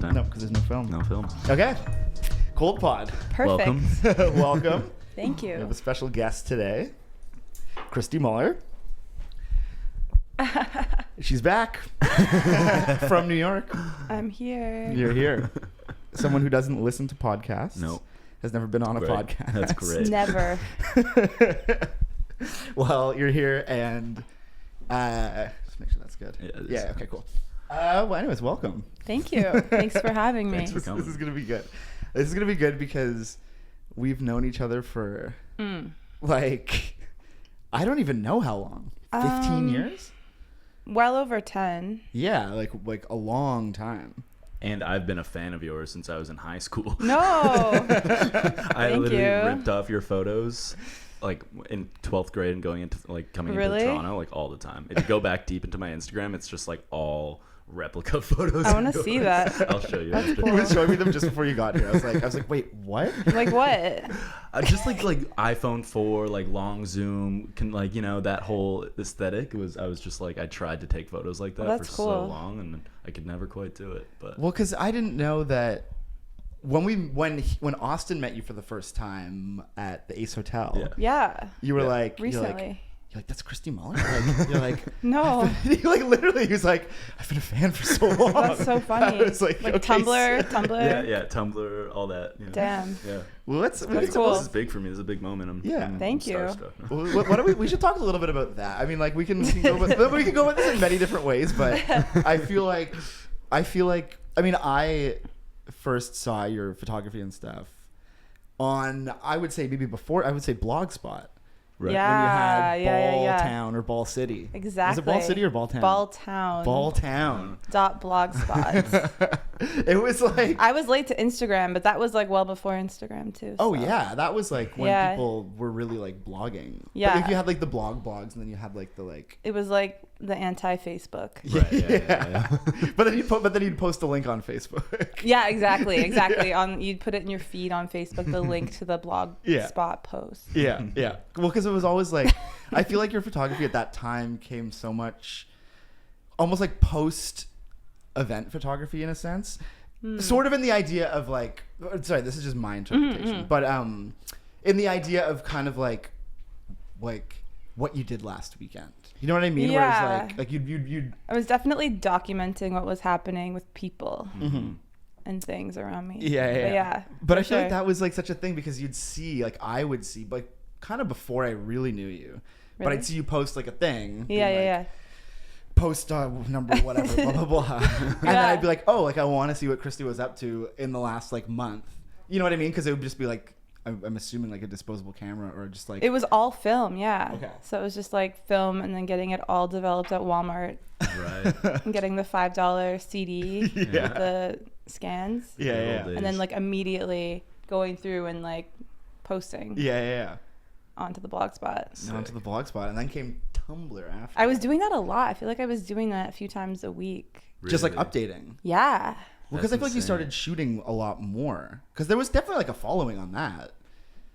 time. No, because there's no film. No film. Okay. Cold Pod. Perfect. Welcome. Welcome. Thank We have you. a special guest today, Kristie Muller. She's back from New York. I'm here. You're here. Someone who doesn't listen to podcasts. No. Has never been on a Great. podcast. That's great. Never. Well, you're here and just make sure that's good. Yeah, it is. Yeah, okay, cool. Well, anyways, welcome. Thank you. Thanks for having me. Thanks for This coming. is going to be good. This is going to be good because we've known each other for, like, I don't even know how long. 15 years? Well over 10. Yeah, like a long time. And I've been a fan of yours since I was in high school. No. I Thank literally you. ripped off your photos like in 12th grade and going into like coming Really? into Toronto like all the time. If you go back deep into my Instagram, it's just like all replica photos. I wanna of yours. see that. I'll show you. That's after. cool. You were showing me them just before you got here. I was like, wait, what? Like what? Just like iPhone 4, like long zoom, can like that whole aesthetic I was just like I tried to take photos like that That's for so cool. long and I could never quite do it. But Well, because I didn't know that when Austin met you for the first time at the Ace Hotel, Yeah. Yeah. you were Yeah. like, Recently. you're like, that's Kristie Muller? You're like, No. like literally, he was like, I've been a fan for so long. That's so funny. I was like, okay, Tumblr. yeah, Tumblr, all that. Damn. Yeah. Well, let's. That's cool. This is big for me. This is a big moment. I'm Thank you. starstruck. Well, why don't we should talk a little bit about that. I mean, like we can go with this in many different ways, but I feel like I mean, I first saw your photography and stuff on I would say Blogspot. Right. Yeah. When you had Ball yeah. Town or Ball City. Exactly. Was it Ball City or Ball Town? Ball Town. Ball Town. .blogspot. It was like I was late to Instagram, but that was like well before Instagram too. oh so. yeah, that was like when Yeah. people were really like blogging. Yeah. But like, you had like the blogs, and then you had like the like. It was like the anti-Facebook. Right, yeah. but then you'd post a link on Facebook. Yeah, exactly. You'd put it in your feed on Facebook, the link to the blog spot post. Yeah. Well, because it was always like, I feel like your photography at that time came so much, almost like post-event photography in a sense, sort of in the idea of like, sorry, this is just my interpretation, but in the idea of kind of like what you did last weekend. You know what I mean? Yeah. Where it's like you'd. I was definitely documenting what was happening with people and things around me. Yeah. But But for I feel like sure. that was like such a thing because you'd see, like I would see, like kind of before I really knew you, but Really? I'd see you post like a thing. Yeah. Post number whatever, blah blah blah, and then I'd be like, oh, like I want to see what Kristie was up to in the last like month. You know what I mean? Because it would just be like, I'm assuming like a disposable camera or just like. It was all film, yeah. Okay. So it was just like film and then getting it all developed at Walmart Right. and getting the $5 CD with the scans. Yeah. And then like immediately going through and like posting Yeah. onto the blogspot. And onto the blogspot, and then came Tumblr after. I was doing that a lot. I feel like I was doing that a few times a week. Just like Really? updating. Yeah. Because I feel like you insane. started shooting a lot more. Because there was definitely like a following on that.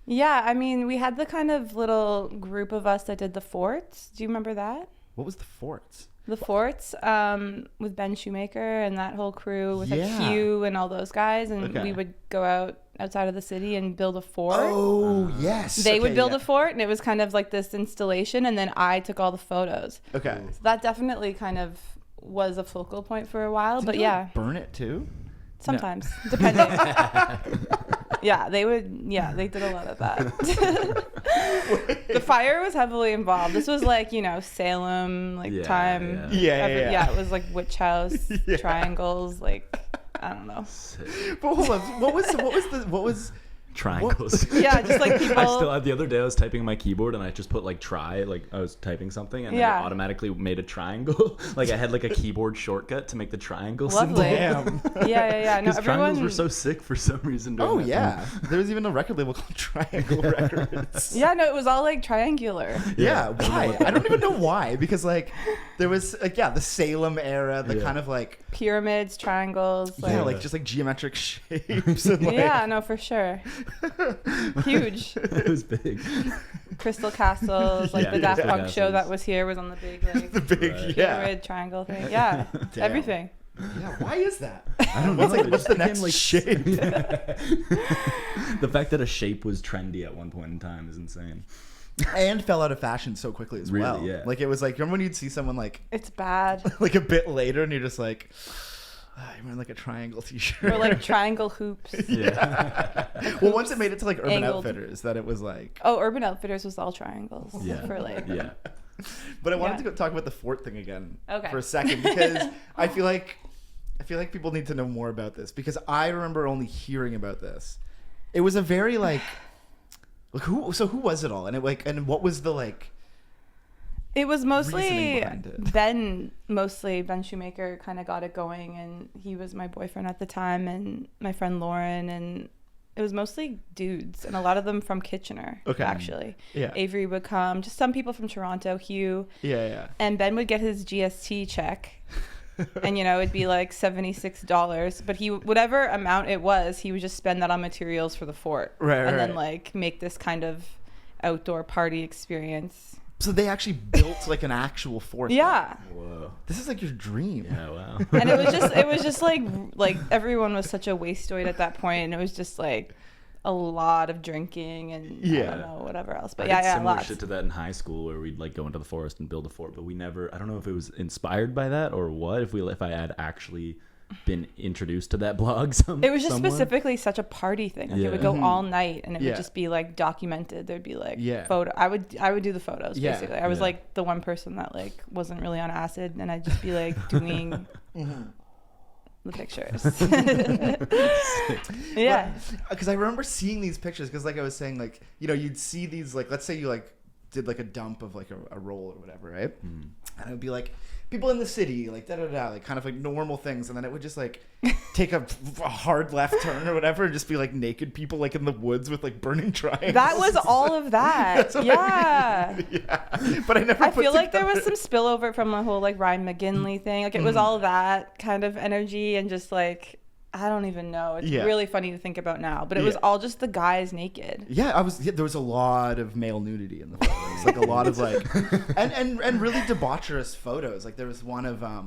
Yeah, I mean, we had the kind of little group of us that did the forts. Do you remember that? What was the forts? The forts with Ben Shoemaker and that whole crew with like Yeah. Hugh and all those guys. And Okay. we would go outside of the city and build a fort. Oh yes. They would Okay, build yeah. a fort, and it was kind of like this installation, and then I took all the photos. Okay. So that definitely kind of was a focal point for a while. Didn't but you, yeah, like, burn it too. sometimes, depending. Yeah, they did a lot of that. The fire was heavily involved. This was like, Salem, like time. Yeah. It was like witch house, Yeah. triangles, like, I don't know. But hold on. What was Triangles. Yeah, just like people. The other day I was typing on my keyboard and I just put like try, like I was typing something and then Yeah. it automatically made a triangle. Like I had like a keyboard shortcut to make the triangle Lovely. symbol. Damn. Yeah. No, Because triangles everyone. were so sick for some reason. during Oh that yeah. time. There was even a record label called Triangle Records. Yeah, no, it was all like triangular. Yeah, why? I don't even know why. Because like there was like the Salem era, the Yeah. kind of like Pyramids, triangles. Like, like just like geometric shapes and like yeah, no, for sure. Huge. It was big. Crystal castles, like Yeah, the Daft Crystal Punk show Castles. that was here was on the big like the big Right. yeah. pyramid triangle thing. Yeah, Damn. everything. Yeah, why is that? I don't know. What's the next shape? The fact that a shape was trendy at one point in time is insane. And fell out of fashion so quickly as well. Really, yeah. Like it was like, remember when you'd see someone like It's bad. like a bit later and you're just like, you're wearing like a triangle t-shirt. Or like triangle hoops. Yeah. Well, once it made it to like Urban Angled. Outfitters, that it was like. Oh, Urban Outfitters was all triangles. Yeah. For like. Yeah. But I wanted Yeah. to talk about the fort thing again Okay. for a second because I feel like people need to know more about this because I remember only hearing about this. It was a very like who was it all, and what was the like. It was Reasoning mostly behind it. Ben Shoemaker kind of got it going, and he was my boyfriend at the time, and my friend Lauren, and it was mostly dudes, and a lot of them from Kitchener, Okay. actually. Yeah. Avery would come, just some people from Toronto, Hugh, Yeah. and Ben would get his GST check, and it'd be like $76, but whatever amount it was, he would just spend that on materials for the fort, Right, and then right. like make this kind of outdoor party experience. So they actually built like an actual fort. Yeah. Whoa. This is like your dream. Yeah. Wow. And it was just like everyone was such a wastoid at that point, and it was just like a lot of drinking and I don't know, whatever else. But I did yeah, similar lots. shit to that in high school where we'd like go into the forest and build a fort, but we never. I don't know if it was inspired by that or what. If I had actually been introduced to that blog, It was just somewhere. specifically such a party thing. Like it would Yeah. go all night, and it Yeah. would just be like documented. There'd be like Yeah. photo. I would do the photos Yeah. basically. I was Yeah. like the one person that like wasn't really on acid, and I'd just be like doing the pictures. Yeah. Because I remember seeing these pictures because like I was saying, like, you'd see these, like, let's say you like did like a dump of like a roll or whatever, right? And it would be like people in the city, like like kind of like normal things, and then it would just like take a hard left turn or whatever and just be like naked people like in the woods with like burning triangles. That was all of that. That's what Yeah. I mean. Yeah. But I never I put feel like there was together- some spillover from the whole like Ryan McGinley thing. Like it was all that kind of energy and just like I don't even know. It's Yeah. really funny to think about now, but it was Yeah. all just the guys naked. Yeah, there was a lot of male nudity in the photos. Like a lot of like and really debaucherous photos. Like there was one of I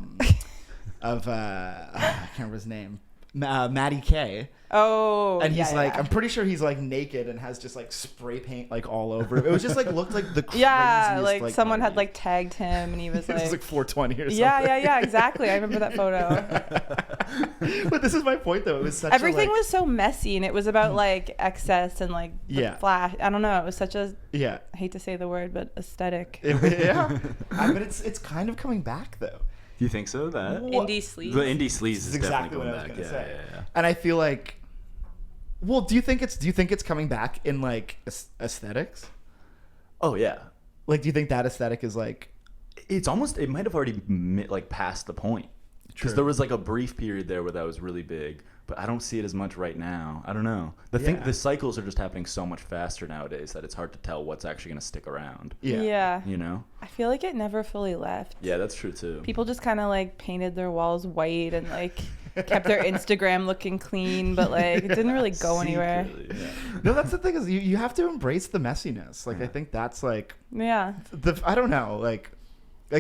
can't remember his name. Matty K. Oh, And he's yeah, like, yeah. I'm pretty sure he's like naked and has just like spray paint like all over him. It was just like looked like the craziest. Yeah, like someone had party. like tagged him, and he was It like, was like 420 or something. yeah, exactly. I remember that photo. But this is my point though. It was such Everything a, like, was so messy, and it was about like excess and like the Yeah. flash. I don't know. It was such a yeah. I hate to say the word, but aesthetic. Yeah. But it's kind of coming back though. Do you think so? That Indie sleeves. the indie sleaze This is is exactly definitely what I was coming gonna back. say. Yeah. And I feel like, well, do you think it's coming back in like aesthetics? Oh yeah. Like, do you think that aesthetic is like? It might have already like passed the point. Because True. there was like a brief period there where that was really big, but I don't see it as much right now. I don't know. Yeah. The cycles are just happening so much faster nowadays that it's hard to tell what's actually going to stick around. Yeah. You know? I feel like it never fully left. Yeah, that's true too. People just kind of like painted their walls white and like kept their Instagram looking clean, but like it didn't really go anywhere. Secretly, yeah. No, that's the thing is you have to embrace the messiness. Like I think that's like Yeah. I don't know, like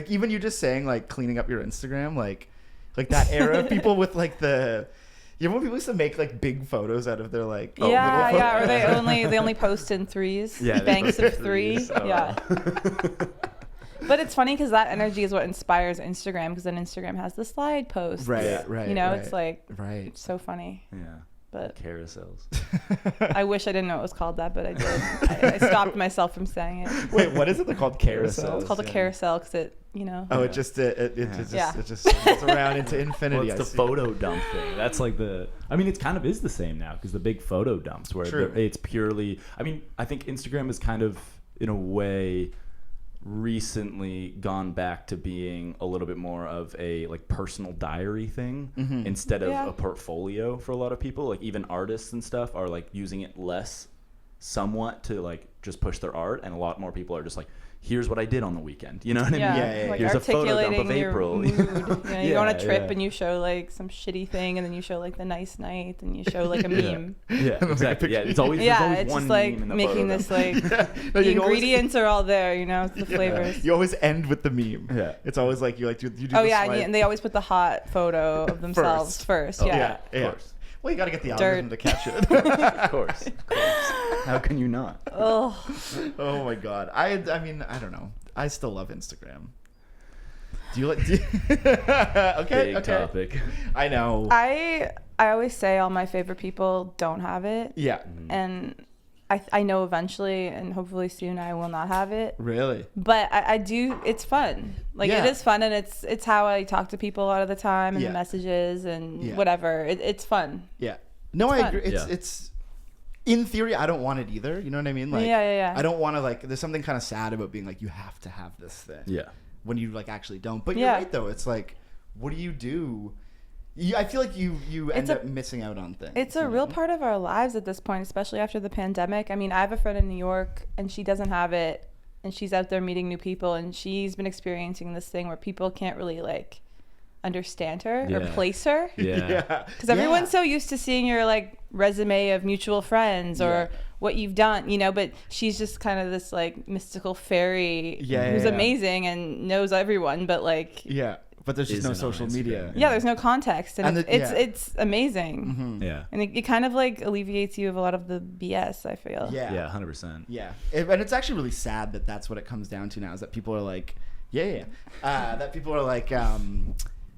even you just saying like cleaning up your Instagram, like that era of people with like the. You know when people used to make like big photos out of their like Yeah, little yeah. Or photos? they only post in threes. Yeah, they Banks post in of three. threes. Oh. Yeah. But it's funny because that energy is what inspires Instagram, because then Instagram has the slide posts. Right, right. You know, right, it's like right. it's so funny. Yeah. But Carousels. I wish I didn't know it was called that, but I did. I stopped myself from saying it. Wait, what is it? They're called carousels. It's called a Yeah. carousel because it, Oh, Yeah. it just Yeah. goes around into infinity. Well, it's I the see. photo dump thing. That's like I mean, it kind of is the same now because the big photo dumps where True. it's purely. I mean, I think Instagram is kind of, in a way, recently gone back to being a little bit more of a like personal diary thing instead of Yeah. a portfolio for a lot of people. Like even artists and stuff are like using it less somewhat to like just push their art, and a lot more people are just like here's what I did on the weekend. You know what I mean? Yeah. Like Here's a photo dump of your April. mood. You go on a trip yeah. and you show like some shitty thing, and then you show like the nice night, and you show like a meme. Yeah, exactly. Yeah, it's always there's always it's one just like meme in the making photo this dump. like No, the you always- ingredients are all there, you know, the flavors. You always end with the meme. Yeah. It's always like you do Oh the yeah, swipe. and they always put the hot photo of themselves first. Oh, Yeah. Yeah. Of course. Well, you got to get the Dirt. algorithm to catch it. Of course. How can you not? Oh, Oh my god. I mean, I don't know. I still love Instagram. Do you like? Okay. Big topic. I know. I always say all my favorite people don't have it, Yeah. and I know eventually and hopefully soon I will not have it. Really. But I do. It's fun. Like Yeah. it is fun, and it's how I talk to people a lot of the time, and Yeah. the messages and Yeah. whatever. It's fun. Yeah. No, It's I fun. agree. It's in theory, I don't want it either. You know what I mean? Like, Yeah. I don't want to like. There's something kind of sad about being like, you have to have this thing. Yeah. When you like actually don't. But Yeah. you're right though. It's like, what do you do? I feel like you end up missing out on things. It's a real part of our lives at this point, especially after the pandemic. I mean, I have a friend in New York, and she doesn't have it, and she's out there meeting new people, and she's been experiencing this thing where people can't really like understand her or Yeah. place her. Yeah. Because everyone's so used to seeing your like resume of mutual friends or what you've done, you know, but she's just kind of this like mystical fairy who's amazing and knows everyone, but like but there's just no Isn't on social Instagram. media. yeah, there's no context, and, And it's amazing. Mm-hmm. Yeah. And it kind of like alleviates you of a lot of the BS, I feel. Yeah. 100%. Yeah, and it's actually really sad that that's what it comes down to now, is that people are like, that people are like,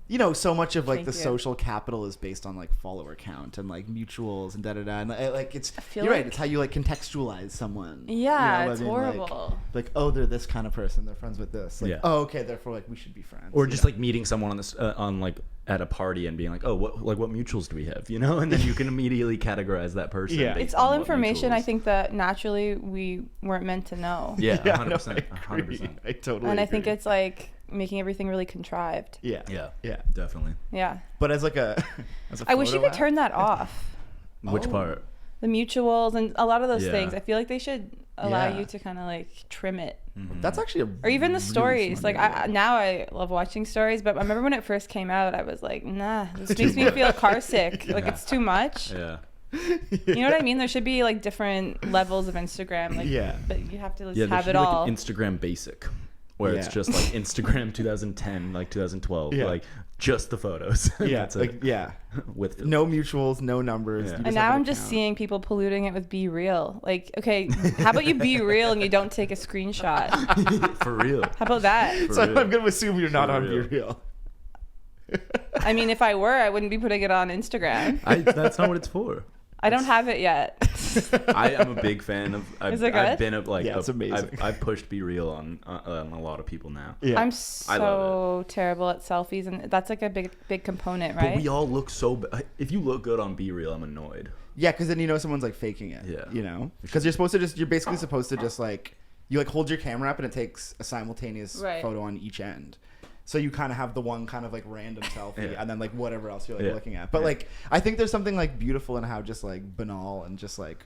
you know, so much of like Thank the you. social capital is based on like follower count and like mutuals and and like it's feel you're right, like- it's how you like contextualize someone. Yeah, You know what it's I mean? horrible. Like oh, they're this kind of person, they're friends with this. Like Yeah. oh, okay, therefore like we should be friends. Or you just know? like meeting someone on this on like at a party and being like, oh, what mutuals do we have? You know, and then you can immediately categorize that person. Yeah. based It's all on what information I mutuals- think that naturally we weren't meant to know. Yeah, Yeah, 100%. no, I agree. 100%. I totally And I think agree. it's like making everything really contrived. yeah, Yeah, definitely. Yeah. But as like a I wish you photo could app? turn that off. Which Oh. part? The mutuals and a lot of those Yeah. things. I feel like they should allow Yeah. you to kind of like trim it. That's actually a Or even the really stories. smart Like idea. now I love watching stories, but I remember when it first came out, I was like, nah, this makes me feel car sick. Like it's too much. Yeah. You know what I mean? There should be like different levels of Instagram. Like, Yeah. But you have to just Yeah, there have should it be all. like an Instagram basic, where it's Yeah. just like Instagram 2010, like 2012, Yeah. like just the photos. Yeah, That's like it. yeah. With filters. No mutuals, no numbers. Yeah. you And have now an I'm just account. seeing people polluting it with Be Real. Like, okay, how about you be real and you don't take a screenshot? For real. How about that? For So real. I'm going to assume you're not For on real. Be Real. I mean, if I were, I wouldn't be putting it on Instagram. That's not what it's for. I don't have it yet. I am a big fan of. Is it I've good? been like. Yeah, it's amazing. I've pushed Be Real on a lot of people now. Yeah. I'm I love so terrible at selfies, and that's like a big component, But right? we all look so. If you look good on Be Real, I'm annoyed. Yeah, because then you know someone's like faking it. Yeah. You know? Because you're basically supposed to just like, you like hold your camera up and it takes a simultaneous Right. photo on each end. So you kind of have the one kind of like random selfie Yeah. and then like whatever else you're like Yeah. looking at. But Yeah. like, I think there's something like beautiful in how just like banal and just like,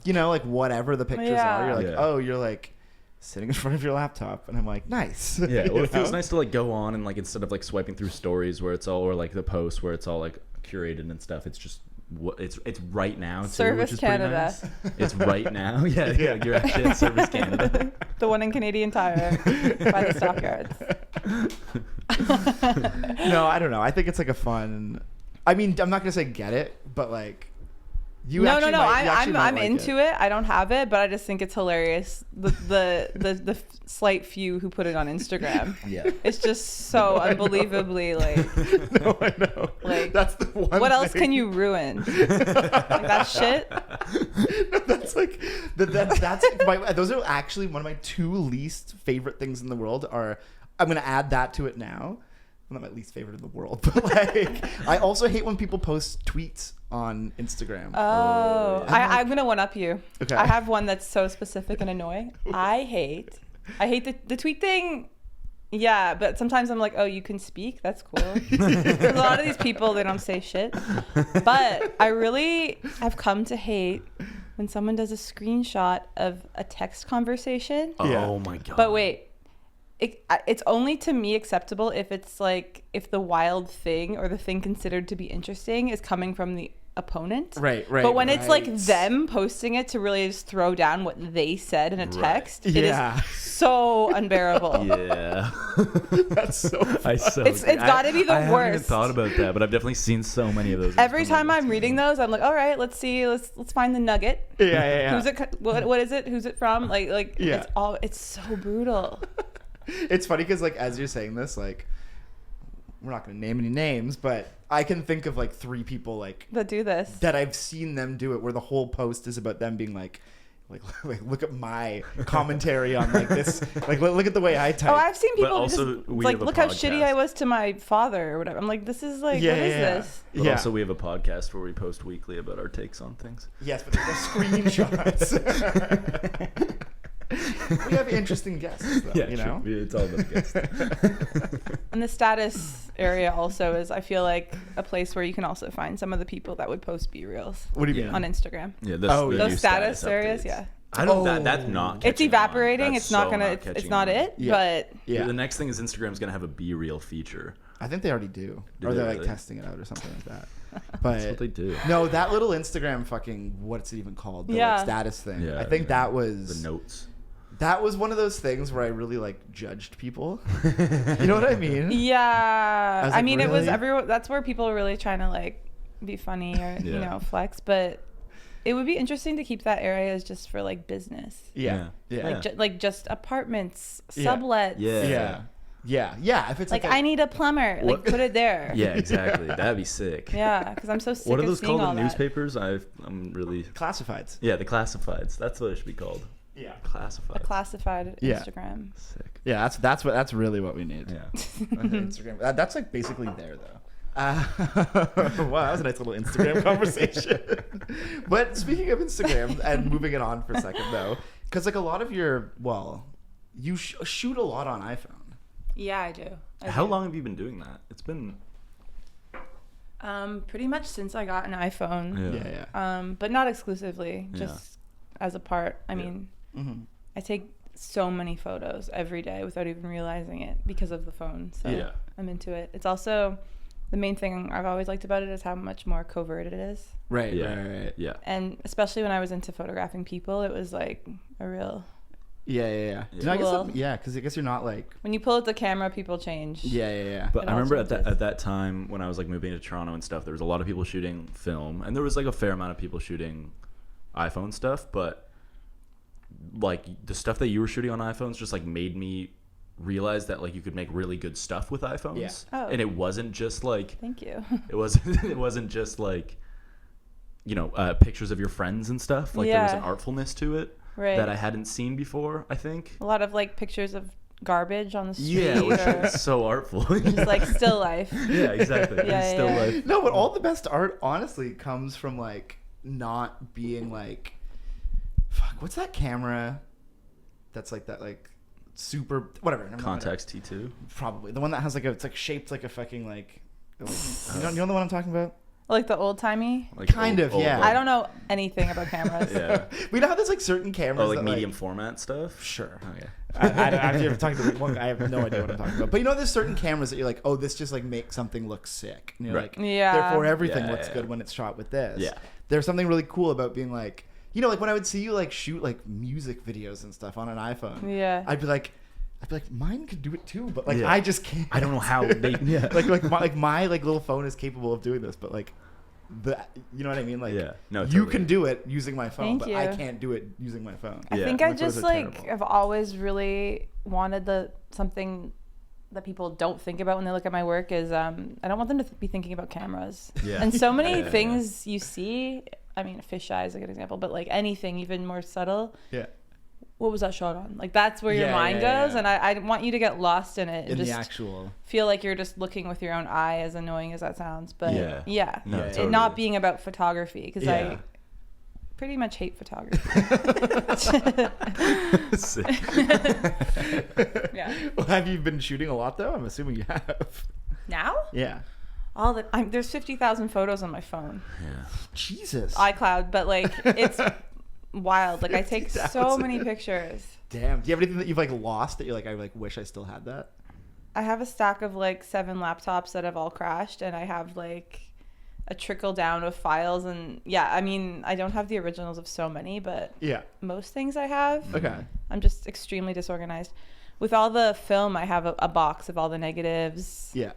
you know, like whatever the pictures Yeah. are, you're like, Yeah. oh, you're like sitting in front of your laptop. And I'm like, nice. Yeah, You well, it feels know? nice to like go on and like instead of like swiping through stories where it's all or like the posts where it's all like curated and stuff. It's just it's right now. Too, Service which is pretty Canada. nice. It's right now. Yeah, you're actually at Service Canada. The one in Canadian Tire by the stockyards. No, I don't know. I think it's like a fun. I mean, I'm not gonna say get it, but like, you. No. actually might- you actually might I'm like into it. I don't have it, but I just think it's hilarious. The slight few who put it on Instagram. Yeah. It's just so unbelievably like. No, I know. Like, that's the one. What else thing. can you ruin? Like that shit. No, that's like that's those are actually one of my two least favorite things in the world. I'm gonna add that to it now. Not my least favorite in the world, but like I also hate when people post tweets on Instagram. Oh, I'm gonna one up you. Okay. I have one that's so specific and annoying. I hate the tweet thing. Yeah, but sometimes I'm like, oh, you can speak? That's cool. A lot of these people, they don't say shit. But I really have come to hate when someone does a screenshot of a text conversation. Yeah. Oh my god. But wait, it's only to me acceptable if it's like if the wild thing or the thing considered to be interesting is coming from the opponent. Right. But when it's like them posting it to really just throw down what they said in a text, it is so unbearable. Yeah. That's so funny. It's got to be the I haven't even worst. thought about that, but I've definitely seen so many of those. Every time I'm reading those, I'm like, all right, let's see, let's find the nugget. Yeah. Who's it? What is it? Who's it from? Like Yeah. It's so brutal. It's funny because like as you're saying this, like we're not going to name any names, but I can think of like 3 people like That do this. that I've seen them do it, where the whole post is about them being like look at my commentary on like this, like look at the way I type. Oh, I've seen people also, just we like have a look how shitty podcast. I was to my father or whatever. I'm like, this is like, Yeah, what is yeah, yeah. this? But also, we have a podcast where we post weekly about our takes on things. Yes, but there's no screenshots. We have interesting guests, though, you know? true. It's all about guests. And the status area also is, I feel like, a place where you can also find some of the people that would post B-reels What do you mean? on Instagram. Yeah, Oh, the yeah. new Those status areas, updates. yeah. I don't. Oh. That's not. It's catching evaporating. on. That's It's not so gonna. not It's catching not on. it. Yeah. But Yeah. The next thing is Instagram's gonna have a be real feature. I think they already do. Do Or they they're like really? testing it out or something like that. But That's what they do. no, that little Instagram fucking, what's it even called? The Yeah. like, status thing. Yeah, I think yeah. that was The notes. that was one of those things where I really like judged people. You know what I mean? yeah, was I like, mean, it was really? everyone. That's where people are really trying to like be funny or you Yeah. know flex. But it would be interesting to keep that area as just for like business, Yeah. Yeah. Yeah. like just apartments, Yeah. sublets. Yeah. Yeah. If it's Like I need a plumber. Like What- put it there. Yeah, exactly. That'd be sick. Yeah, because I'm so sick What are of those seeing called all in that. newspapers? I'm really. classifieds. Yeah, the classifieds. That's what it should be called. Yeah. Classifieds. A classified Yeah. Instagram. Sick. Yeah, that's really what we need. Yeah. On Instagram. That's like basically there though. Wow, that was a nice little Instagram conversation. But speaking of Instagram and moving it on for a second though, because like a lot of you shoot a lot on iPhone. Yeah, I do. How long have you been doing that? It's been. Pretty much since I got an iPhone. Yeah. But not exclusively. Yeah. Just as a part. I Yeah. mean, Mm-hmm. I take so many photos every day without even realizing it because of the phone. So Yeah. I'm into it. It's also the main thing I've always liked about it is how much more covert it is. Right, Yeah. right. Yeah. And especially when I was into photographing people, it was like a real. Yeah. Yeah. Did I guess Cool. because I guess you're not like. When you pull out the camera, people change. Yeah. But It I all remember changes. at that time when I was like moving to Toronto and stuff, there was a lot of people shooting film, and there was like a fair amount of people shooting iPhone stuff. But like the stuff that you were shooting on iPhones just like made me realize that like you could make really good stuff with iPhones. Yeah. Oh. And it wasn't just like Thank you. it wasn't just like pictures of your friends and stuff. Like there was an Yeah. artfulness to it Right. that I hadn't seen before. I think. A lot of like pictures of garbage on the street. Yeah, which or is so artful. just like still life. Yeah, exactly. Yeah, It's still yeah. like No, but all the best art honestly comes from like not being like, fuck, what's that camera? That's like that like super whatever. never mind. Context T2. Probably the one that has like it's like shaped like a fucking like you know the one I'm talking about? Like the old timey. Like Kind of, yeah. I don't know anything about cameras. Yeah. We know how there's like certain cameras Oh, like that, medium format stuff. Sure. Oh yeah. I've never talked to one. I have no idea what I'm talking about. But you know, there's certain cameras that you're like, oh, this just like makes something look sick. And you're Right. like, Yeah. therefore everything Yeah, looks yeah, good yeah. when it's shot with this. Yeah. There's something really cool about being like, you know, like when I would see you like shoot like music videos and stuff on an iPhone. Yeah. I'd be like, mine could do it too, but like Yeah. I just can't. I don't know how they. Yeah. my little phone is capable of doing this, but like you know what I mean? Like Yeah. No, you totally. can do it using my phone, Thank but I you. can't do it using my phone. I Yeah. think I Which ones just are like terrible? have always really wanted something that people don't think about when they look at my work is I don't want them to be thinking about cameras. Yeah. And so many Yeah. things you see, I mean, fisheye is a good example, but like anything even more subtle. Yeah. What was that shot on? Like that's where your Yeah, mind yeah, goes, yeah. and I want you to get lost in it and In the just actual. feel like you're just looking with your own eye, as annoying as that sounds. But Yeah. yeah, No, Yeah, it totally. not being about photography because Yeah. I pretty much hate photography. Sick. Yeah. Well, have you been shooting a lot though? I'm assuming you have. Now? Yeah. There's 50,000 photos on my phone, Yeah. Jesus. iCloud, but like it's wild. Like I take so 50,000. many pictures. Damn. Do you have anything that you've like lost that you're like, I like wish I still had that? I have a stack of like 7 laptops that have all crashed, and I have like a trickle down of files. And yeah, I mean, I don't have the originals of so many, but Yeah. most things I have. Okay. I'm just extremely disorganized. With all the film, I have a box of all the negatives. Yeah.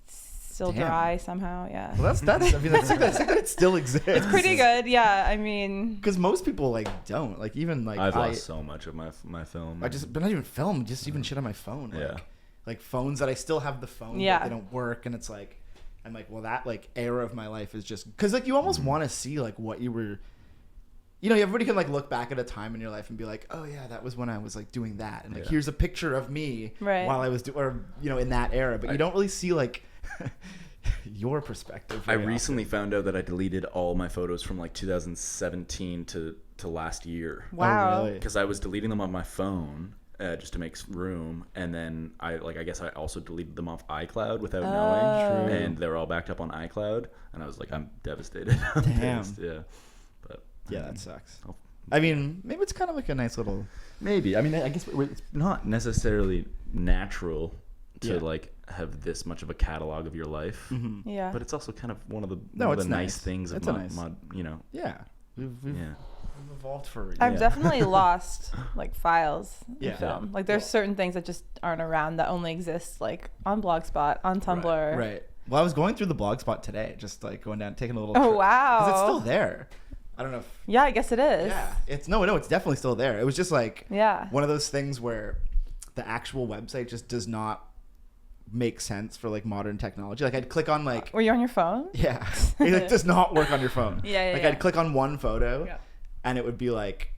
Still Damn. dry somehow. Yeah. Well, that's. I mean, that's that it still exists. It's pretty good. Yeah. I mean, Because most people like don't like even like I've lost so much of my film. but not even film, just even shit on my phone. Like, Yeah. Like phones that I still have the phone, Yeah. but they don't work, and it's like, I'm like, well, that like era of my life is just because like you almost want to see like what you were. You know, everybody can like look back at a time in your life and be like, oh yeah, that was when I was like doing that, and like Yeah. here's a picture of me Right. while I was or you know in that era, but you don't really see like your perspective. I very recently found out that I deleted all my photos from like 2017 to last year. often. wow. Oh, really? Because I was deleting them on my phone just to make room, and then I guess I also deleted them off iCloud without knowing, True. and they're all backed up on iCloud, and I was like, I'm devastated. I'm Damn. pissed, yeah. But Yeah, I that mean, sucks. I'll- I mean, maybe it's kind of like a nice little. maybe. I mean, I guess it's not necessarily natural to Yeah. like have this much of a catalog of your life, Yeah. but it's also kind of one of the No, one of it's the nice. nice things of It's a mod, nice- you know. Yeah, we've Yeah. evolved for. I've Yeah. definitely lost like files in Yeah. film. Like there's certain things that just aren't around that only exist like on Blogspot, on Tumblr. Right. Well, I was going through the Blogspot today, just like going down, taking a little. Oh, trip, wow. 'cause it's still there. I don't know. If, Yeah, I guess it is. yeah, it's no, it's definitely still there. It was just like Yeah. one of those things where the actual website just does not make sense for like modern technology. Like I'd click on like. Were you on your phone? Yeah, it like, does not work on your phone. Yeah, Like yeah. I'd click on one photo, Yeah. and it would be like,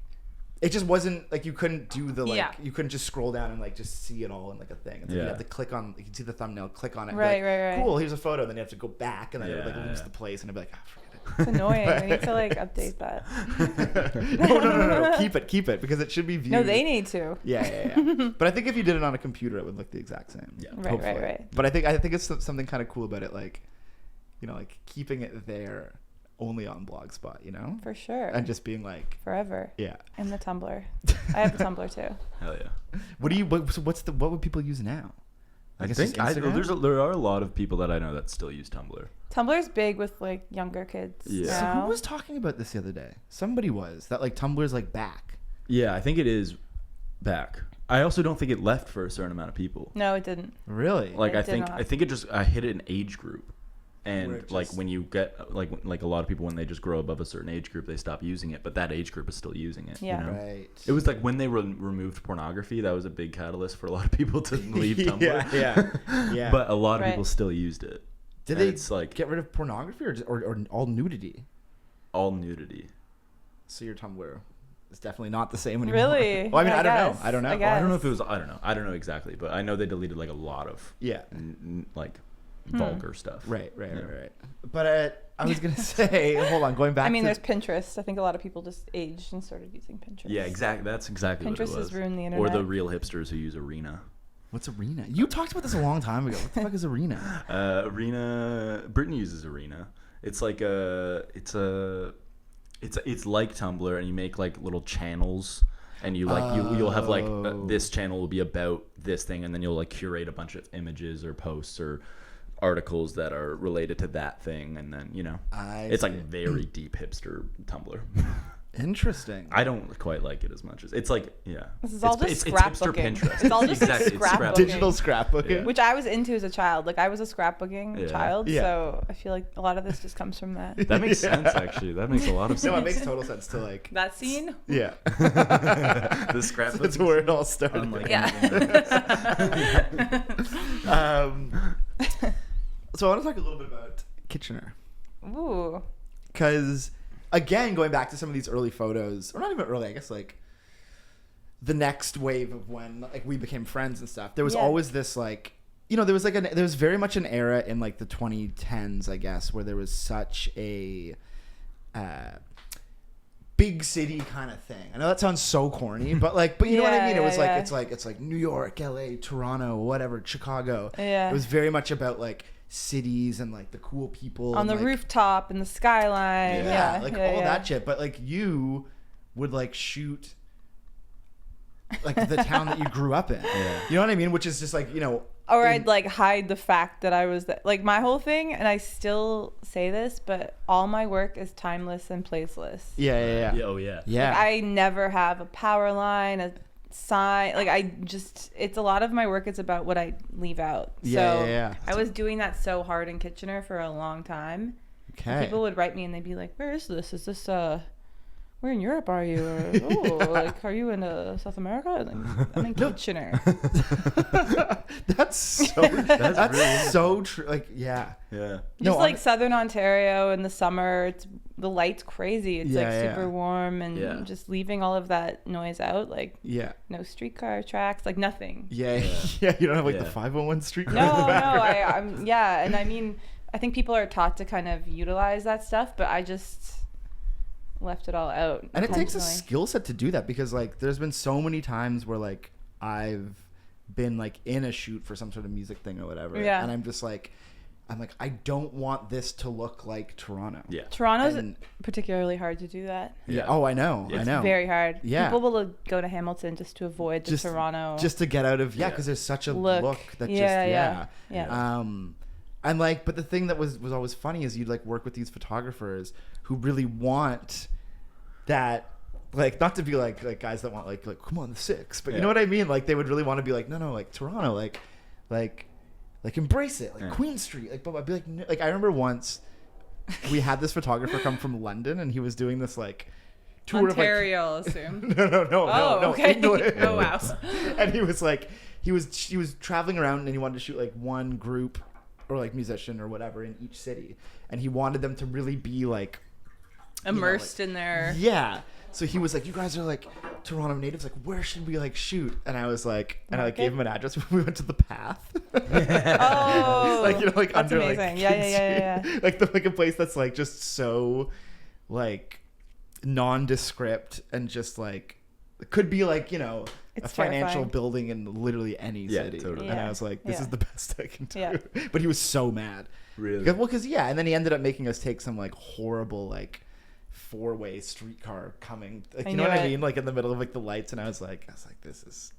it just wasn't like you couldn't do the like Yeah. you couldn't just scroll down and like just see it all in like a thing. It's like Yeah. you have to click on, you can see the thumbnail, click on it, and Right, be like, right, right. cool, here's a photo, and then you have to go back, and then it would like Yeah, lose yeah. the place, and I'd be like, oh, forget It's annoying. I need to like update that. it. no, keep it because it should be viewed. No, they need to. Yeah. But I think if you did it on a computer, it would look the exact same. Yeah. Right. But I think it's something kind of cool about it, like, you know, like keeping it there only on Blogspot, you know, For sure. and just being like, Forever. yeah. And the Tumblr. I have the Tumblr too. Hell yeah. What would people use now? I guess think just Instagram? there are a lot of people that I know that still use Tumblr. Tumblr's big with like younger kids. Yeah. So now. who was talking about this the other day? Somebody was that like Tumblr's like back. Yeah, I think it is back. I also don't think it left for a certain amount of people. No, it didn't. Really? Like It I did think not. I think it just hit an age group, Where and it like just- when you get like a lot of people when they just grow above a certain age group, they stop using it, but that age group is still using it. Yeah. You know? Right. It was like when they removed pornography, that was a big catalyst for a lot of people to leave Tumblr. yeah. But a lot of Right. people still used it. Did And they it's like get rid of pornography or all nudity? all nudity. So your Tumblr is definitely not the same anymore. Really? Well, I mean, I don't know. guess. I don't know. I Well, I don't know guess. if it was. I don't know exactly, but I know they deleted like a lot of Yeah. like vulgar stuff. Right. Yeah. But I was gonna say, hold on, going back. I mean, to, there's Pinterest. I think a lot of people just aged and started using Pinterest. Yeah, exactly. That's exactly what it Pinterest was. has ruined the Or internet. the real hipsters who use Arena. what's Arena? You talked about this a long time ago. What the fuck is Arena? Arena. Brittany uses Arena. It's like it's like Tumblr, and you make like little channels, and you like you'll have like Oh. this channel will be about this thing, and then you'll like curate a bunch of images or posts or articles that are related to that thing, and then it's like very deep hipster Tumblr. Interesting. I don't quite like it as much as it's like This is all just it's hipster scrapbooking. Pinterest. It's all just exactly, it's scrapbooking. Digital scrapbooking. Yeah. Which I was into as a child. Like I was a scrapbooking Yeah. child, Yeah. so I feel like a lot of this just comes from that. That makes Yeah. sense, actually. That makes a lot of sense. No, it makes total sense to like. That scene? Yeah. The scrapbook. That's where it all started. Unlike Yeah. So I want to talk a little bit about Kitchener. Ooh. Because again, going back to some of these early photos, or not even early, I guess like the next wave of when like we became friends and stuff, there was Yeah. always this like, there was like there was very much an era in like the 2010s, I guess, where there was such a big city kind of thing. I know that sounds so corny, but you know what I mean? It was like it's like New York, LA, Toronto, whatever, Chicago. Yeah. It was very much about like cities and like the cool people On and, the like, rooftop and the skyline. yeah, Yeah. like yeah, all yeah. that shit. But like you would like shoot like the town that you grew up in. You know what I mean? Which is just like, or I'd like hide the fact that I was like my whole thing, and I still say this, but all my work is timeless and placeless. Yeah. Oh yeah. Yeah. I never have a power line, a sign. Like it's a lot of my work is about what I leave out. Yeah. I was doing that so hard in Kitchener for a long time. Okay. People would write me and they'd be like, "Where is this? Is this where in Europe are you? Or like, are you in South America?" I'm in Kitchener. That's so true. Like, yeah. Just like Southern Ontario in the summer, the light's crazy. It's super warm, and just leaving all of that noise out, like no streetcar tracks, like nothing. Yeah. You don't have like the 501 streetcar. No, I'm and I mean, I think people are taught to kind of utilize that stuff, but I just left it all out. And it takes a skill set to do that, because like there's been so many times where like I've been like in a shoot for some sort of music thing or whatever, and I'm like I don't want this to look like Toronto. Toronto's particularly hard to do that. Oh, I know. It's very hard. Yeah, people will go to Hamilton just to avoid the Toronto, just to get out of because there's such a look that I'm like, but the thing that was always funny is you'd like work with these photographers who really want that, like, not to be like guys that want like come on the 6, but you know what I mean? Like they would really want to be like, no, like Toronto, like embrace it, like Queen Street, like, but I'd be like, no. Like I remember once we had this photographer come from London, and he was doing this like tour Ontario, of I'll assume. No. Okay. English. Oh wow. And he was like, he was traveling around, and he wanted to shoot like one group or like musician or whatever in each city, and he wanted them to really be like immersed in their so he was like, you guys are like Toronto natives, like where should we like shoot? And I was like, and I like gave him an address. We went to the Path. Like like that's under amazing. like Yeah. like a place that's like just so like nondescript, and just like it could be like it's a financial terrifying. building in literally any city. Totally. And I was like, this is the best I can do. Yeah. But he was so mad. Really? Because and then he ended up making us take some like horrible like 4-way streetcar coming, like, you know what I mean, like in the middle of like the lights, and I was like this is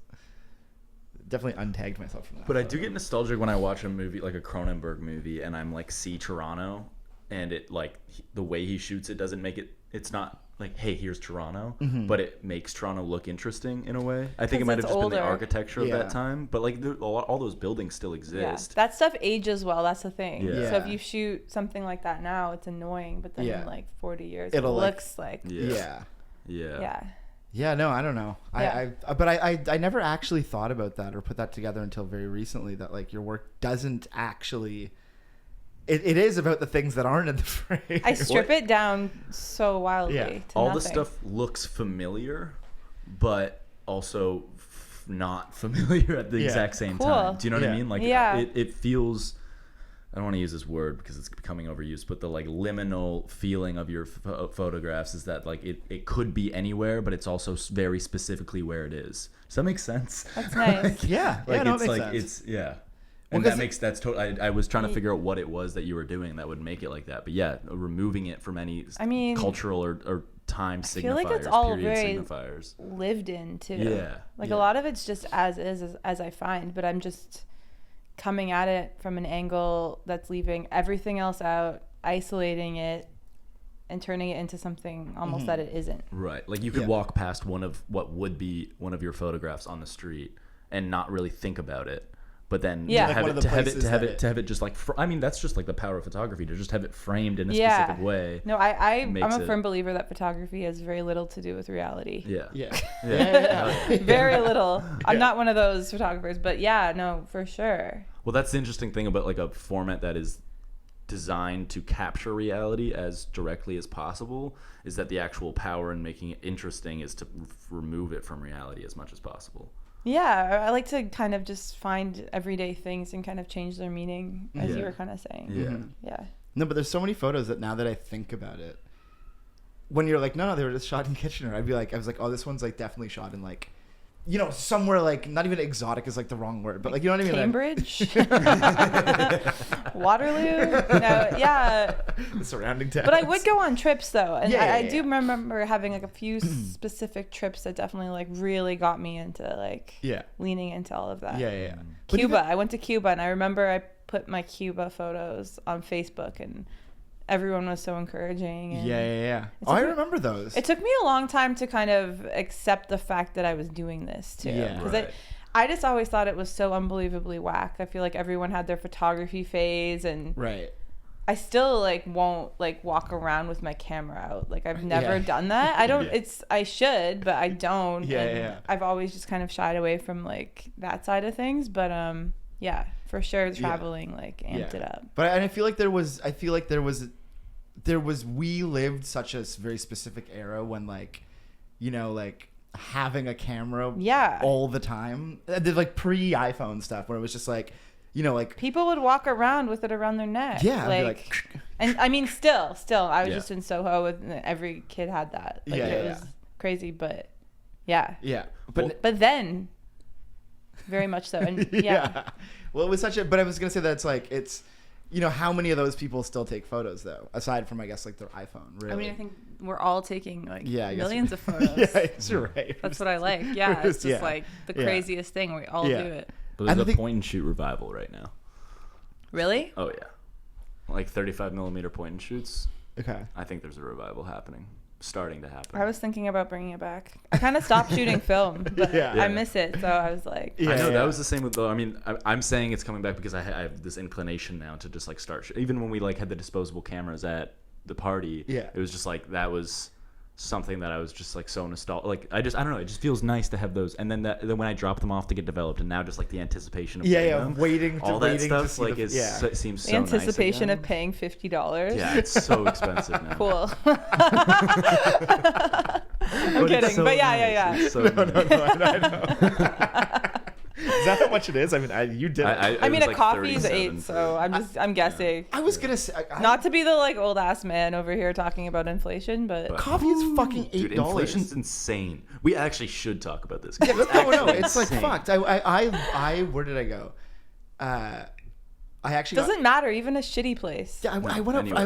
definitely untagged myself from that. But I do get nostalgic when I watch a movie like a Cronenberg movie, and I'm like, see Toronto, and it like the way he shoots it doesn't make it's not like, hey, here's Toronto, but it makes Toronto look interesting in a way. I think it might have just been the architecture of that time, but like all those buildings still exist. That stuff ages well. That's the thing. Yeah. So if you shoot something like that now, it's annoying, but then in like 40 years, it looks like Yeah. No, I don't know. But I never actually thought about that or put that together until very recently, that like your work doesn't actually. It is about the things that aren't in the frame. I strip it down so wildly. To all nothing. the stuff looks familiar, but also not familiar at the exact same time. Do you know what I mean? Like it feels. I don't want to use this word because it's becoming overused, but the like liminal feeling of your photographs is that like it could be anywhere, but it's also very specifically where it is. Does that make sense? That's nice. Like, no, it's it makes like sense. And that's totally. I was trying to figure out what it was that you were doing that would make it like that. But removing it from any cultural or time signifiers, I feel like it's all period very signifiers. lived in too. Yeah. A lot of it's just as is as I find, but I'm just coming at it from an angle that's leaving everything else out, isolating it, and turning it into something almost that it isn't. Right. Like you could walk past one of what would be one of your photographs on the street and not really think about it. But then to have it just like that's just like the power of photography, to just have it framed in a specific way. No, I'm a firm believer that photography has very little to do with reality. Very little. I'm not one of those photographers, but for sure. Well, that's the interesting thing about like a format that is designed to capture reality as directly as possible, is that the actual power in making it interesting is to remove it from reality as much as possible. Yeah, I like to kind of just find everyday things and kind of change their meaning, as you were kind of saying. Yeah. No, but there's so many photos that now that I think about it, when you're like, no, they were just shot in Kitchener, I was like, oh, this one's like definitely shot in like somewhere like not even exotic is like the wrong word, but like you know what I mean. Cambridge, Waterloo. No, yeah. The surrounding towns. But I would go on trips though, and I do yeah. remember having like a few specific trips that definitely like really got me into like leaning into all of that. Yeah. Cuba. I went to Cuba, and I remember I put my Cuba photos on Facebook, and everyone was so encouraging. And Yeah. Oh, I remember those. It took me a long time to kind of accept the fact that I was doing this too. Yeah. Because I just always thought it was so unbelievably whack. I feel like everyone had their photography phase, and right. I still like won't like walk around with my camera out. Like I've never done that. I don't. I should, but I don't. Yeah. I've always just kind of shied away from like that side of things. But yeah, for sure, traveling like amped it up. But and I feel like there was we lived such a very specific era when like, like having a camera all the time. Like pre-iPhone stuff where it was just like, like people would walk around with it around their neck. Yeah, like and I mean still I was just in Soho and every kid had that. Like it was crazy, but yeah. But then very much so. And well, it was but I was gonna say that it's how many of those people still take photos though, aside from I guess like their iPhone? Really? I mean, I think we're all taking like millions of photos. You're right. That's what I like. Yeah, it's just like the craziest thing. We all do it. But there's a point and shoot revival right now. Really? Oh yeah, like 35mm point and shoots. Okay. I think there's a revival starting to happen. I was thinking about bringing it back. I kind of stopped shooting film, but I miss it. So I was like, I know that was the same with I mean, I'm saying it's coming back because I have this inclination now to just like start. Even when we like had the disposable cameras at the party, it was just like that was something that I was just like so nostalgic. Like I don't know. It just feels nice to have those. And then then when I drop them off to get developed, and now just like the anticepation of them, waiting all that stuff like it seems so nice. The anticipation of paying $50. Yeah, it's so expensive now. Cool. I'm kidding, so but nice. yeah. It's so No, I know. Is that how much it is? I mean, you did. I mean, a like coffee is 37 $8, so I'm guessing. I was gonna say, not to be the like old ass man over here talking about inflation, but coffee is fucking $8. Dude, inflation's insane. We actually should talk about this. No, it's like fucked. I where did I go? I actually doesn't matter. Even a shitty place. Yeah, I went up.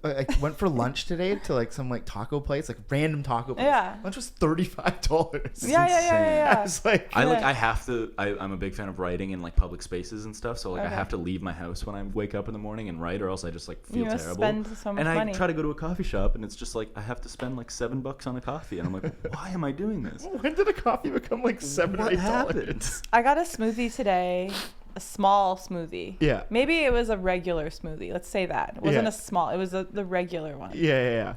I went for lunch today to like some like taco place, like random taco place. Yeah, lunch was $35. Yeah. I was like, I have to. I'm a big fan of writing in like public spaces and stuff. So like I have to leave my house when I wake up in the morning and write, or else I just like feel terrible. Spend so much money. I try to go to a coffee shop, and it's just like I have to spend like $7 on a coffee, and I'm like, why am I doing this? When did a coffee become like $7 or $8? I got a smoothie today. A small smoothie. Yeah. Maybe it was a regular smoothie. Let's say that. It wasn't a small. It was the regular one. Yeah.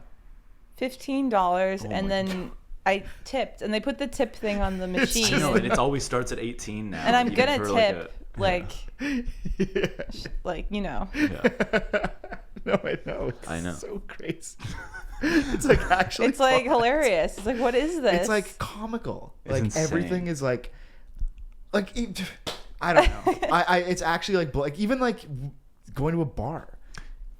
$15, and then I tipped, and they put the tip thing on the machine. No, and it always starts at 18 now. And I'm gonna tip like No, I know. I know. So crazy. It's like actually. It's like hilarious. It's like, what is this? It's like comical. It's like insane. everything is like. I don't know. It's actually like even like going to a bar.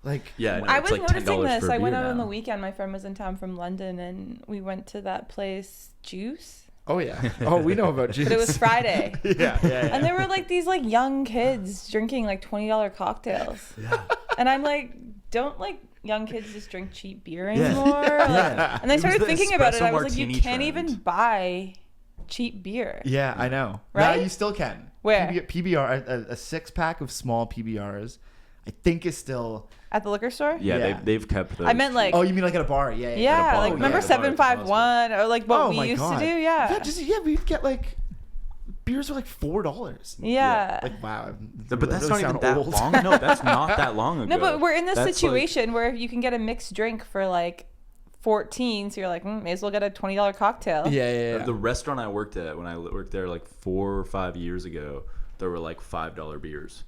Like I was like noticing this. I went out on the weekend. My friend was in town from London, and we went to that place, Juice. Oh yeah. Oh, we know about Juice. But it was Friday. Yeah. And there were like these like young kids drinking like $20 cocktails. Yeah. And I'm like, don't like young kids just drink cheap beer anymore? And I started thinking about it. I was like, you can't even buy cheap beer. Yeah, I know. Right? Now you still can. Where? PBR, a 6-pack of small PBRs, I think is still at the liquor store. Yeah. They've kept those. I meant like. Oh, you mean like at a bar? Yeah. Yeah, at a bar. like remember 751 or like what we used to do? Yeah. We'd get like beers were like $4. Yeah. Like wow. But that's not even that long. No, that's not that long ago. No, but we're in this That's situation where you can get a mixed drink for like 14, so you're like, may as well get a $20 cocktail. Yeah. The restaurant I worked at when I worked there like 4 or 5 years ago, there were like $5 beers,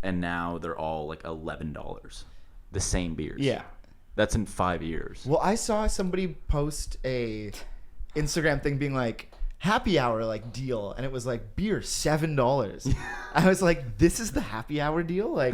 and now they're all like $11. The same beers. Yeah. That's in 5 years. Well, I saw somebody post a Instagram thing being like happy hour like deal, and it was like beer $7. I was like, this is the happy hour deal? Like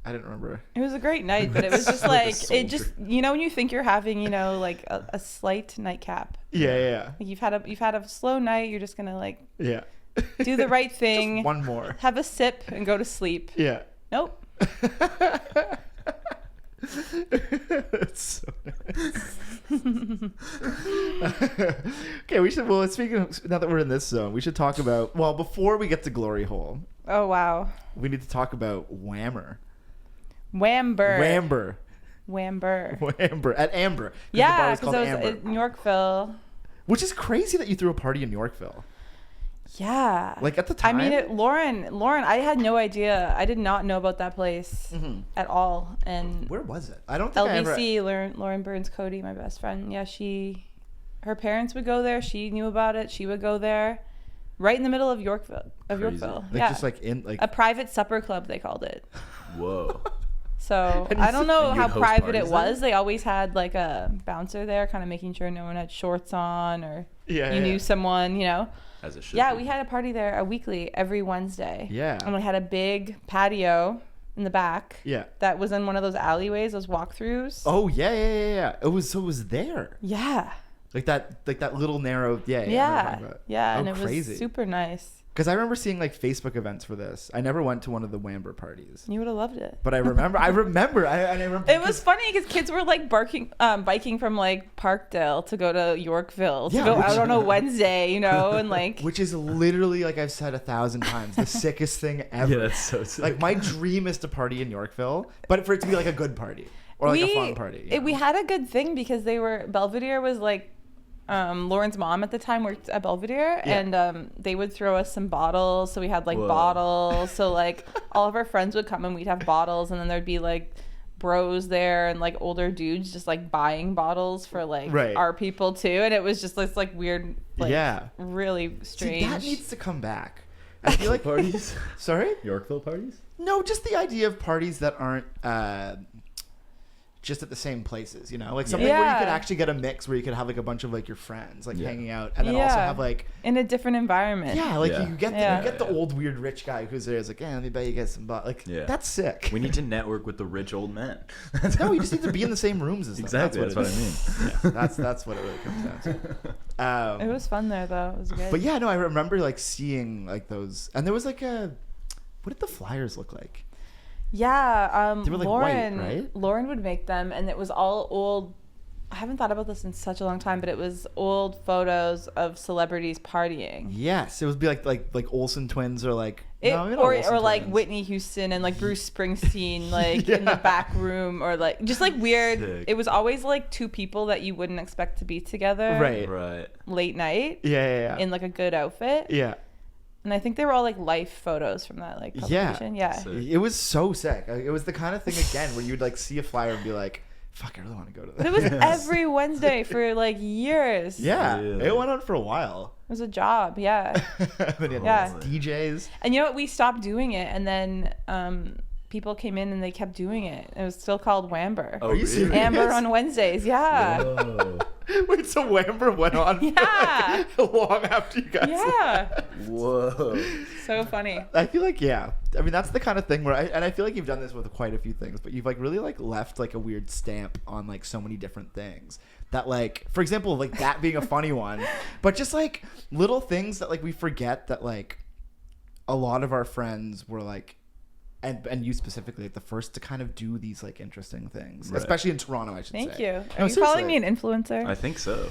I didn't remember. It was a great night, but it was just Like a like it just soldier. when you think you're having like a slight nightcap. Yeah. Like you've had a slow night. You're just gonna like Yeah. do the right thing. Just one more. Have a sip and go to sleep. Yeah. Nope. That's so nice. Okay, we should. Well, speaking of, now that we're in this zone, we should talk about. Well, before we get to Glory Hole, Oh wow. we need to talk about Whammer. Whamber At Amber. 'Cause the bar Yeah, is because called I was Amber. in Yorkville. Which is crazy that you threw a party in Yorkville. Yeah. Like at the time. I mean, Lauren, I had no idea. I did not know about that place Mhm. at all. And Where was it? I don't think I ever. LBC, Lauren Burns Cody, my best friend. Yeah, her parents would go there. She knew about it. She would go there, right in the middle of Yorkville. Crazy. Like Yeah, just like in like. a private supper club they called it. Whoa. So And you I don't know and how you'd host private it parties was. They always had like a bouncer there, kind of making sure no one had shorts on or Yeah, you yeah. knew someone, As it should Yeah, be. we had a party there every Wednesday. Yeah. And we had a big patio in the back. Yeah. That was in one of those alleyways, those walkthroughs. Oh yeah. It was there. Yeah. Like that little narrow. Yeah. Yeah. Oh, And it crazy. was super nice. Because I remember seeing like Facebook events for this. I never went to one of the Whamber parties, You would have loved it. but I remember. I remember. It was funny because kids were like biking from like Parkdale to go to Yorkville to Yeah, go which- out on a Wednesday, and like which is literally, like I've said 1,000 times, the sickest thing ever. Yeah, that's so sick. Like my dream is to party in Yorkville, but for it to be like a good party or like a fun party. you We know? had a good thing because Belvedere was like Lauren's mom at the time worked at Belvedere, Yeah. and they would throw us some bottles. So we had like Whoa. bottles. So like all of our friends would come and we'd have bottles, and then there'd be like bros there and like older dudes just like buying bottles for like Right. our people too. And it was just this like weird, like Yeah. really See, strange. that needs to come back. I feel like parties. Sorry? Yorkville parties. No, just the idea of parties that aren't just at the same places, like something where you could Yeah. actually get a mix where you could have like a bunch of like your friends like Yeah. hanging out, and then also have like in a different environment. yeah, like Yeah. you get the Yeah. old weird rich guy who's there. It's like, let me buy you guys some like Yeah. that's sick. We need to network with the rich old men. No, you just need to be in the same rooms as them. Exactly. That's what I mean. Yeah, that's what it really comes down to. It was fun there though. It was good. But yeah, no, I remember like seeing like those, and there was like what did the flyers look like? Yeah, They were, like, white, Lauren, right? Lauren would make them, and it was all old. I haven't thought about this in such a long time, but it was old photos of celebrities partying. Yes, it would be like Olsen twins or like It, no, maybe not or Olsen like twins. Whitney Houston and like Bruce Springsteen, like in the Yeah. back room, or like just like weird. Sick. It was always like two people that you wouldn't expect to be together, Right. Right. late night, Yeah. in like a good outfit. Yeah. And I think they were all like life photos from that like publication. Yeah. Sick. It was so sick. It was the kind of thing again where you'd like see a flyer and be like, "Fuck, I really want to go to this." It was every Wednesday for like years. Yeah, Really? it went on for a while. It was a job. Yeah. Then you had Yeah. DJs. And you know what? We stopped doing it, and then people came in and they kept doing it. It was still called Whamber. Oh, Are you really? serious? Amber on Wednesdays. Yeah. Whoa. Wait, so Whamber went on Yeah. for long after you guys. Yeah. Whoa. So funny. I feel like I mean that's the kind of thing where I feel like you've done this with quite a few things, but you've like really like left like a weird stamp on like so many different things that like, for example, like that being a funny one, but just like little things that like we forget that like a lot of our friends were like, and you specifically, like the first to kind of do these like interesting things, Right. especially in Toronto, I should Thank say. you. No, Are you calling seriously. me an influencer? I think so.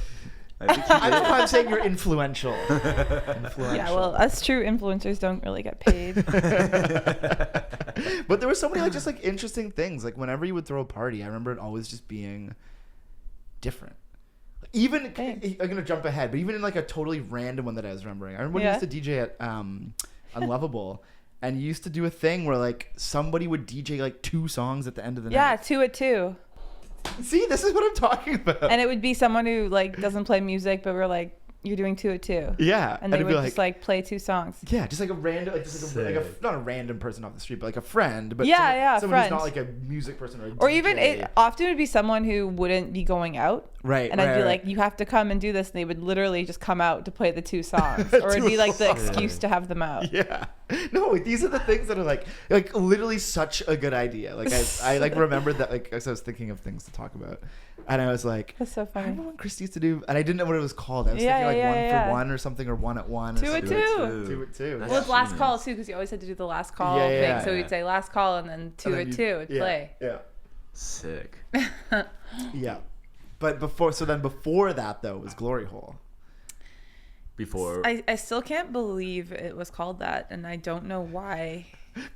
I think you I know did. I'm saying you're influential. Influential. Yeah, well, us true influencers don't really get paid. But there were so many like just like interesting things. Like whenever you would throw a party, I remember it always just being different. Even Thanks. I'm gonna jump ahead, but even in like a totally random one that I was remembering, I remember when Yeah. you used to DJ at Unlovable, and you used to do a thing where like somebody would DJ like 2 songs at the end of the Yeah, night. 2 at 2. See, this is what I'm talking about. And it would be someone who like doesn't play music, but we're like, you're doing 2 at 2. yeah, And they it'd would be just like play 2 songs. yeah, just like a random, like just like a Sick. not a random person off the street, but like a friend. But Yeah, someone, yeah, a someone who's friend. not like a music person or a Or DJ. even it often would be someone who wouldn't be going out. Right, And I'd be right, like, right. you have to come and do this. And they would literally just come out to play the 2 songs. Or it'd 2 be like the songs. excuse to have them out. Yeah. No, these are the things that are like literally such a good idea. Like I like remembered that like as I was thinking of things to talk about, and I was like, That's so I funny. remember when Kristie used to do, and I didn't know what it was called. I was Yeah, thinking like yeah, one for one or something, or one at one. Two or at something. two. Two at two. That's Well, it's last genius. call too, because you always had to do the last call Yeah, thing. yeah, So yeah. we'd say last call and then 2 And at then 2 would play. Yeah. Sick. Yeah. But before that though was Glory Hole. Before. I still can't believe it was called that, and I don't know why.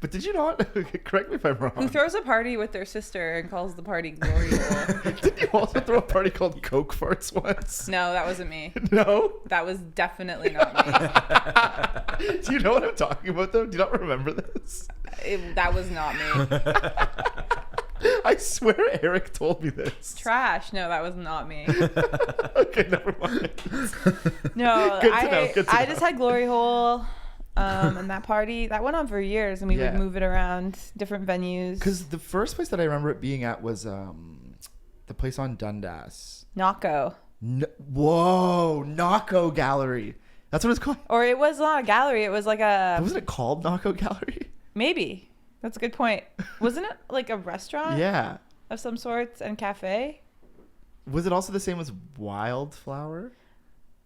But did you not? Correct me if I'm wrong. Who throws a party with their sister and calls the party Glory Hole? Did you also throw a party called Coke Farts once? No, that wasn't me. No? That was definitely not me. Do you know what I'm talking about though? Do you not remember this? That was not me. I swear Eric told me this. Trash. No, that was not me. Okay, never mind. No, Good to know, good to I know. just had Glory Hole. And that party that went on for years, and we Yeah. would move it around different venues. Because the first place that I remember it being at was the place on Dundas. Naco. Whoa, Naco Gallery. That's what it's called. Or it was not a gallery. It was like a Wasn't it called Naco Gallery? maybe. That's a good point. Wasn't it like a restaurant Yeah. of some sorts and cafe? Was it also the same as Wildflower?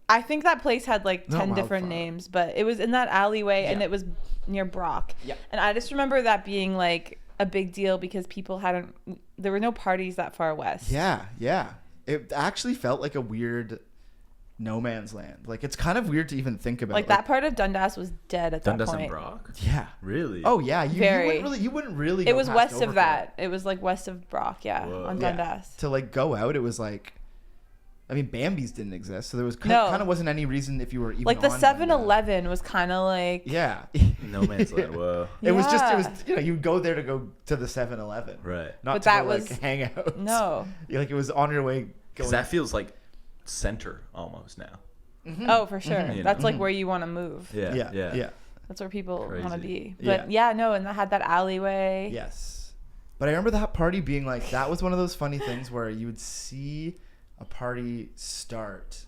I think that place had like Not 10 different Wildflower. names, but it was in that alleyway and Yeah. it was near Brock. Yeah. And I just remember that being like a big deal because there were no parties that far west. Yeah, yeah. It actually felt like a weird no man's land. Like it's kind of weird to even think about. Like that part of Dundas was dead at Dundas that and point. Brock? Yeah. Really? Oh yeah. Very. You wouldn't really. It go was past west of Overflow. that. It was like west of Brock, yeah, Whoa. on Yeah. Dundas. To like go out, it was like, I mean, Bambi's didn't exist, so there was No. kind of wasn't any reason if you were even Like the on 7-Eleven was kind of like Dundas. Yeah. No man's land. Whoa. It was Yeah. you'd go there to go to the 7-Eleven. Right. Not But to that go, was- like hang out. no. Like it was on your way Because going. that feels like center almost now. Oh, for sure. You That's know. like where you want to move. Yeah. yeah. Yeah. Yeah. That's where people want to Crazy. be. But yeah, no, and I had that alleyway. Yes. But I remember that party being like, that was one of those funny things where you would see a party start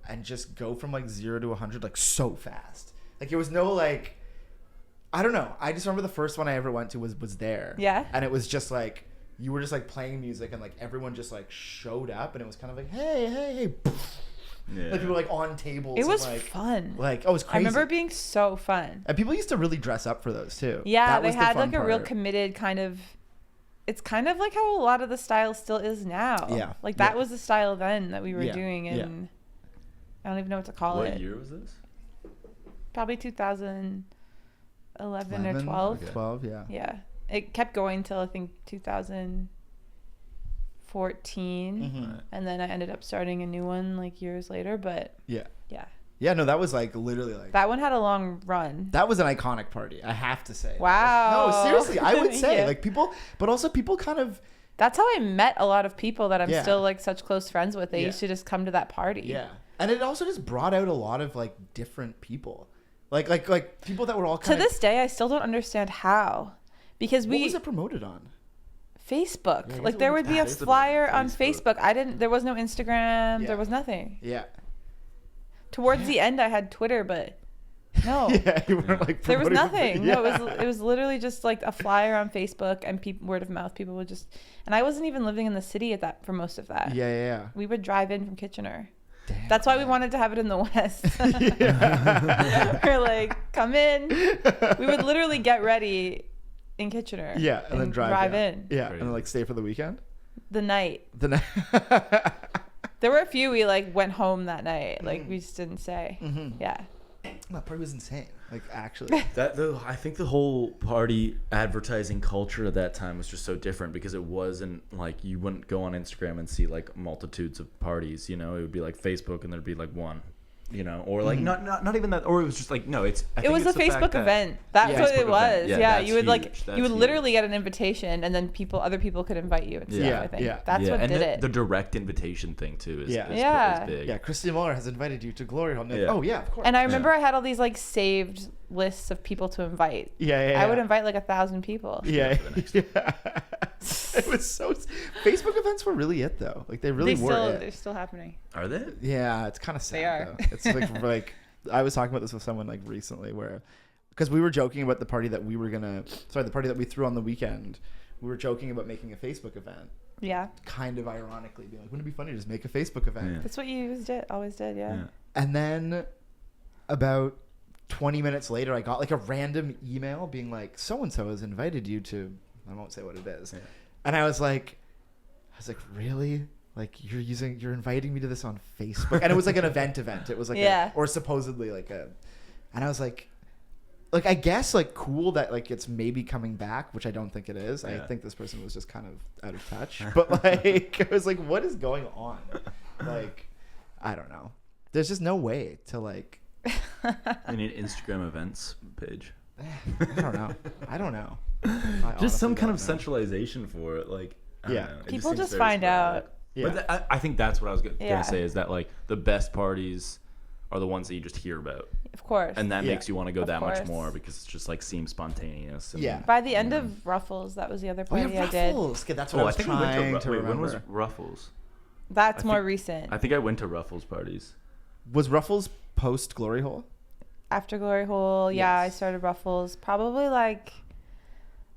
and just go from like 0 to 100 like so fast. Like it was no like, I don't know. I just remember the first one I ever went to was there. Yeah. And it was just like, you were just like playing music and like everyone just like showed up and it was kind of like, hey. Yeah. Like people were like on tables. It was and, like, fun. Like, oh, it was crazy. I remember it being so fun. And people used to really dress up for those too. Yeah, That they was the had fun like a real part. committed kind of. It's kind of like how a lot of the style still is now. Yeah, Like that yeah. was the style then that we were Yeah, doing, yeah. and I don't even know what to call What it. year was this? Probably 2011 or 11? 12. Okay. 12, yeah. Yeah, it kept going till I think 2014, Mhm. and then I ended up starting a new one like years later. But Yeah. yeah, Yeah, no, that was like literally like that one had a long run. that was an iconic party. I have to say. Wow. No, seriously, I would say Yeah. like people, but also people kind of That's how I met a lot of people that I'm Yeah. still like such close friends with. They Yeah. used to just come to that party. yeah, and it also just brought out a lot of like different people, like people that were all To kind of. this day, I still don't understand how, because What was it promoted on? Facebook. Yeah, I guess Like it there was would be a Facebook. flyer on Facebook. Facebook. There was no Instagram. Yeah. There was nothing. Yeah. Towards the end, I had Twitter, but no. Yeah, you weren't like There was promoting nothing. Yeah. No, it was literally just like a flyer on Facebook and word of mouth. People would just, and I wasn't even living in the city for most of that. Yeah. We would drive in from Kitchener. Damn, That's why we man. wanted to have it in the West. Yeah. We're like, come in. We would literally get ready in Kitchener. Yeah, and then drive down. in Yeah, Crazy. and then like stay for the weekend. the night. The night. There were a few we like went home that night. Like we just didn't say. Mhm. Yeah. That party was insane. Like actually. I think the whole party advertising culture at that time was just so different because it wasn't like you wouldn't go on Instagram and see like multitudes of parties. You know, it would be like Facebook and there'd be like one. You know, or like not even that, or it was just like no, it's. It was a Facebook event. That's Yeah. what Facebook it was. event. Yeah, Yeah, that's you would like huge. That's you would huge. literally get an invitation, and then other people could invite you and stuff. Yeah, I think yeah. that's what and did the, it. the direct invitation thing too is Yeah. Yeah. is big. Yeah, Kristie Muller has invited you to Glory Hole. Yeah. Oh yeah, of course. And I remember I had all these like saved lists of people to invite. Yeah. I would invite like 1,000 people. Yeah. for the next Yeah. It was so. Facebook events were really it though. Like they really were They're it. still happening. Are they? Yeah, it's kind of sad. They are. Though. It's like I was talking about this with someone like recently where because we were joking about the party that the party that we threw on the weekend. We were joking about making a Facebook event. Yeah. Kind of ironically, being like, wouldn't it be funny to just make a Facebook event? Yeah. That's what you always did, yeah. And then about 20 minutes later, I got like a random email being like, so-and-so has invited you to, I won't say what it is. Yeah. And I was like, really? Like you're inviting me to this on Facebook? And it was like an event. It was like or supposedly like and I was like I guess like cool that like it's maybe coming back, which I don't think it is. I think this person was just kind of out of touch. But like I was like, what is going on? Like, I don't know. There's just no way to like. I need Instagram events page. I don't know. Just some kind of centralization for it. Like, I don't know. People just find out. Yeah. But I think that's what I was going to say is that like the best parties are the ones that you just hear about. Of course. And that makes you want to go that much more because it's just like seems spontaneous. And, By the end of Ruffles, that was the other party I did. Okay, that's what I was trying to remember. When was Ruffles? That's more recent. I think I went to Ruffles parties. Was Ruffles post Glory Hole? After Glory Hole, yeah, I started Ruffles probably like,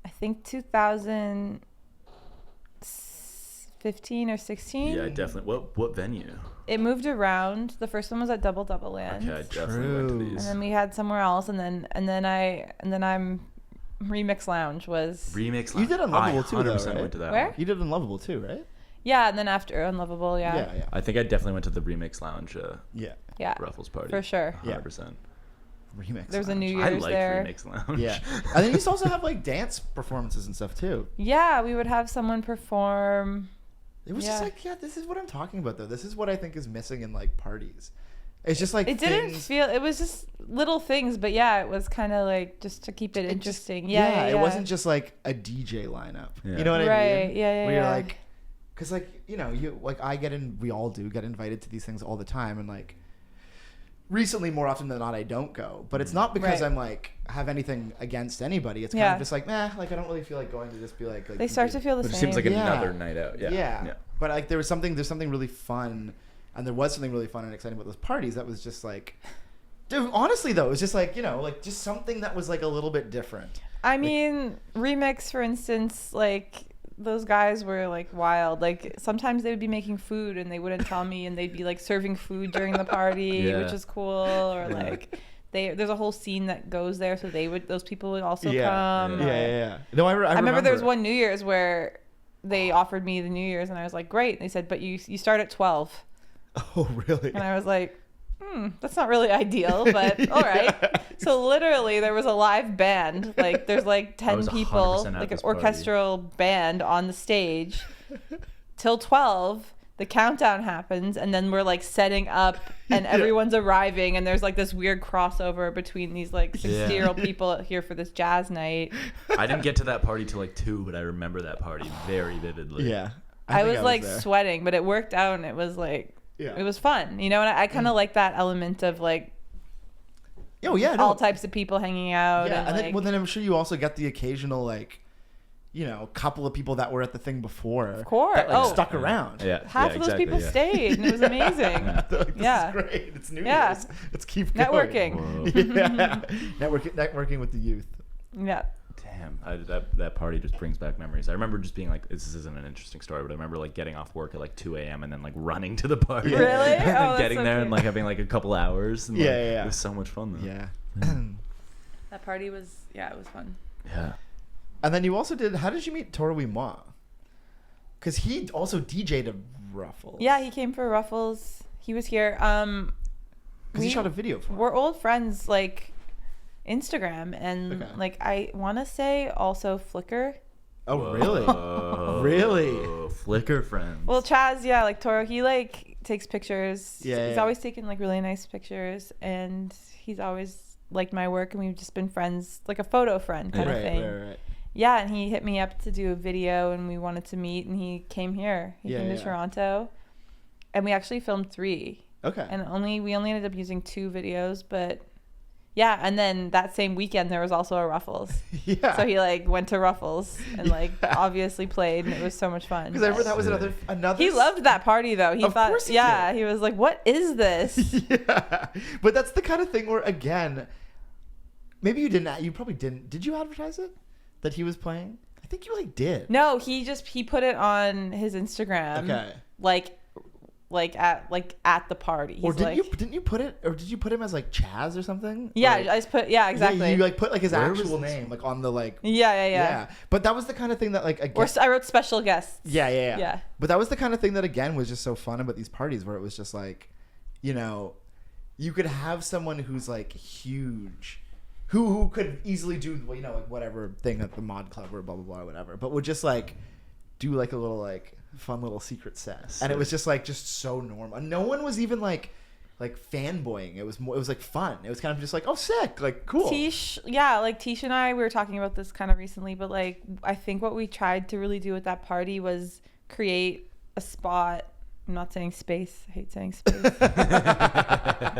I think 2015 or 16. Yeah, definitely. What venue? It moved around. The first one was at Double Land. Okay, I definitely went to these. And then we had somewhere else, and then I'm Remix Lounge was. Remix Lounge. You did Unlovable too, though, right? Went to that Where? one. You did Unlovable too, right? Yeah, and then after Unlovable, yeah. I think I definitely went to the Remix Lounge. Yeah. Ruffles party For sure. 100%. Remix. There's a New I Year's like there. Remix Lounge. Yeah. And then you used to also have like dance performances and stuff too. Yeah, we would have someone perform. It was just like, this is what I'm talking about though. This is what I think is missing in like parties. It's just like it didn't feel. It was just little things, but yeah, it was kind of like just to keep it interesting. Yeah, it wasn't just like a DJ lineup. Yeah. You know what I mean? Right. Yeah. Where you're like, because like you like we all do get invited to these things all the time, and like recently more often than not I don't go, but it's not because I'm like have anything against anybody. It's kind of just like like I don't really feel like going to just be like they start to feel the but same. It seems like another night out. Yeah. But like there's something really fun. And there was something really fun and exciting about those parties that was just like, dude, honestly though, it was just like, like just something that was like a little bit different. I mean, Remix, for instance, like those guys were like wild. Like sometimes they would be making food and they wouldn't tell me, and they'd be like serving food during the party, which is cool. Or like there's a whole scene that goes there, so those people would also come. Yeah. No, I remember there was one New Year's where they offered me the New Year's, and I was like, great. And they said, but you start at 12. Oh, really? And I was like, that's not really ideal, but all right. So literally there was a live band. Like there's like 10 people, like an orchestral band on the stage till 12. The countdown happens, and then we're like setting up, and everyone's arriving, and there's like this weird crossover between these like 60-year-old people here for this jazz night. I didn't get to that party till like 2, but I remember that party very vividly. Yeah. I was like sweating, but it worked out, and it was like, it was fun, and I kind of like that element of like, all types of people hanging out. Yeah, and then I'm sure you also get the occasional like, couple of people that were at the thing before. Of course. That, like, stuck around. Yeah. Half of those people stayed, and it was amazing. This is great. It's New Year's. Let's keep going. Networking. Networking with the youth. Yeah. Damn, that party just brings back memories. I remember just being like, this isn't an interesting story, but I remember like getting off work at like 2 a.m. and then like running to the party. Really? And getting there and like having like a couple hours. And, It was so much fun though. Yeah. That party was, it was fun. Yeah. And then you also how did you meet Toro Moi? Because he also DJ'd at Ruffles. Yeah, he came for Ruffles. He was here. Because he shot a video for him. We're old friends, like Instagram, and like I want to say also Flickr. Oh, really? Whoa. Really? Flickr friends. Well, Chaz, like Toro, he like takes pictures. Yeah. He's always taken like really nice pictures, and he's always liked my work, and we've just been friends, like a photo friend kind of thing. Right. Yeah, and he hit me up to do a video, and we wanted to meet, and he came here. He came to Toronto, and we actually filmed 3. Okay. And we only ended up using 2 videos, but yeah. And then that same weekend there was also a Ruffles. Yeah. So he like went to Ruffles and like obviously played, and it was so much fun. Because I remember that was another. He loved that party though. He of thought, course he did. did. He was like, "What is this?" Yeah. But that's the kind of thing where again, maybe you didn't. You probably didn't. Did you advertise it that he was playing? I think you like did. No, he put it on his Instagram. Okay. Like at the party. He's Or like, didn't you put it, or did you put him as like Chaz or something? Yeah, Like, I just put, yeah, exactly. you like put like his Where was actual this? name like on the like. Yeah. But that was the kind of thing that like again. Or I wrote special guests. Yeah. But that was the kind of thing that again was just so fun about these parties, where it was just like, you know, you could have someone who's like huge, who could easily do, you know, like whatever thing at the mod club or blah blah blah or whatever, but would just like do like a little like fun little secret set, and it was just so normal. No one was even like fanboying. It was like fun. It was kind of just like, oh sick, like cool. Tish and I, we were talking about this kind of recently, but like I think what we tried to really do at that party was create a spot. I'm not saying space. I hate saying space.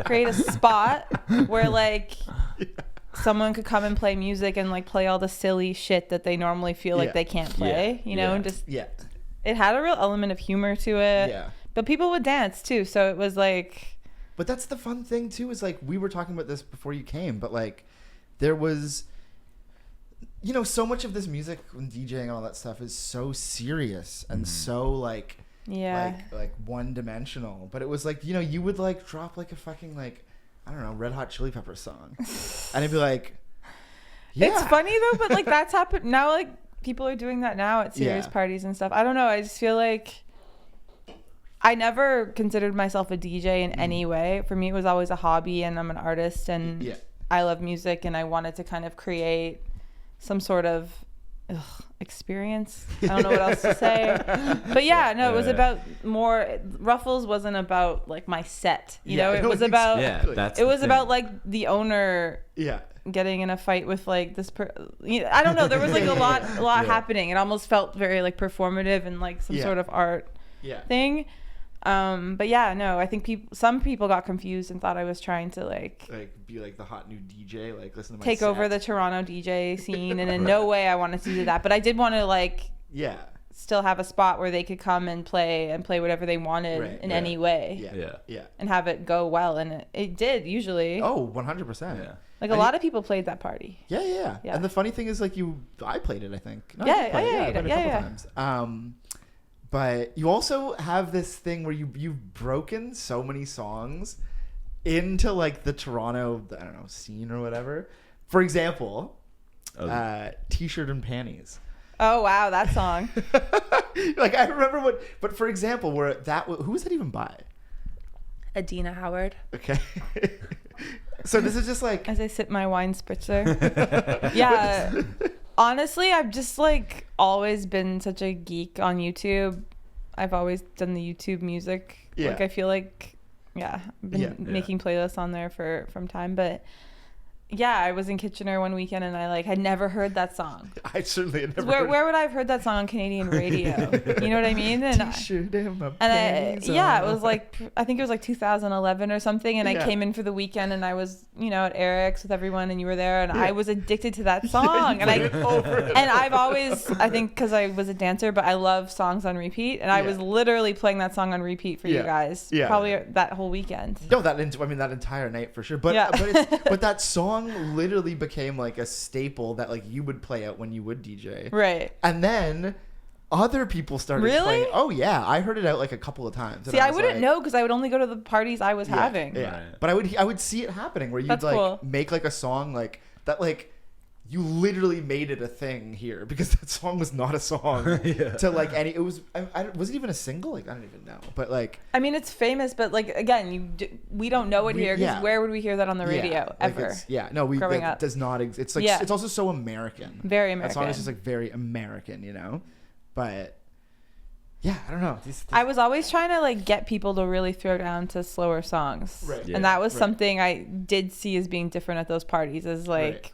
Create a spot where like someone could come and play music and like play all the silly shit that they normally feel like they can't play, you know, and just it had a real element of humor to it. Yeah. But people would dance too, so it was like. But that's the fun thing too, is like we were talking about this before you came, but like there was, you know, so much of this music and DJing and all that stuff is so serious and so like like one dimensional. But it was like, you know, you would like drop like a fucking like, I don't know, Red Hot Chili Peppers song, and it'd be like, yeah. It's funny though, but like that's happened now. Like people are doing that now at serious parties and stuff. I don't know. I just feel like I never considered myself a DJ in any way. For me, it was always a hobby, and I'm an artist, and I love music, and I wanted to kind of create some sort of experience. I don't know what else to say. But yeah, no, it was about more. Ruffles wasn't about like my set, you know. It was about that's it was about like the owner getting in a fight with like this I don't know, there was like a lot happening. It almost felt very like performative and like some sort of art thing. But yeah, no, I think some people got confused and thought I was trying to like be like the hot new DJ, like listen to my take set. over the Toronto DJ scene, and in no way I wanted to do that, but I did want to like still have a spot where they could come and play whatever they wanted in any way, and have it go well, and it did usually. 100%. Like a lot of people played that party. Yeah. And the funny thing is, like I played it, I think. No, I played it a yeah. couple times. But you also have this thing where you've broken so many songs into like the Toronto, I don't know, scene or whatever. For example, T-shirt and panties. Oh wow, that song. Like I remember but for example, who was that even by? Adina Howard. Okay. So this is just like as I sip my wine spritzer. Yeah. Honestly, I've just like always been such a geek on YouTube. I've always done the YouTube music. Like I feel like I've been making playlists on there from time, but I was in Kitchener one weekend and I like had never heard that song. I certainly had never where would I have heard that song on Canadian radio? You know what I mean? And T-shirt and my it was like I think it was like 2011 or something, and I came in for the weekend and I was, you know, at Eric's with everyone and you were there, and I was addicted to that song. And I've always, I think because I was a dancer, but I love songs on repeat, and I was literally playing that song on repeat for you guys probably that whole weekend. No, that entire night for sure. But but that song literally became like a staple that like you would play out when you would DJ. Right. And then other people started playing. Oh yeah, I heard it out like a couple of times. See, I wouldn't know because I would only go to the parties I was having. Yeah. Right. But I would see it happening where you'd like make like a song like that, like you literally made it a thing here because that song was not a song to like any. It was. Was it even a single? Like I don't even know. But like, I mean, it's famous, but like again, we don't know it here because where would we hear that on the radio ever? Growing up does not exist. It's like it's also so American. Very American. That song is just like very American, you know. But yeah, I don't know. I was always trying to like get people to really throw down to slower songs, and that was something I did see as being different at those parties. Is like.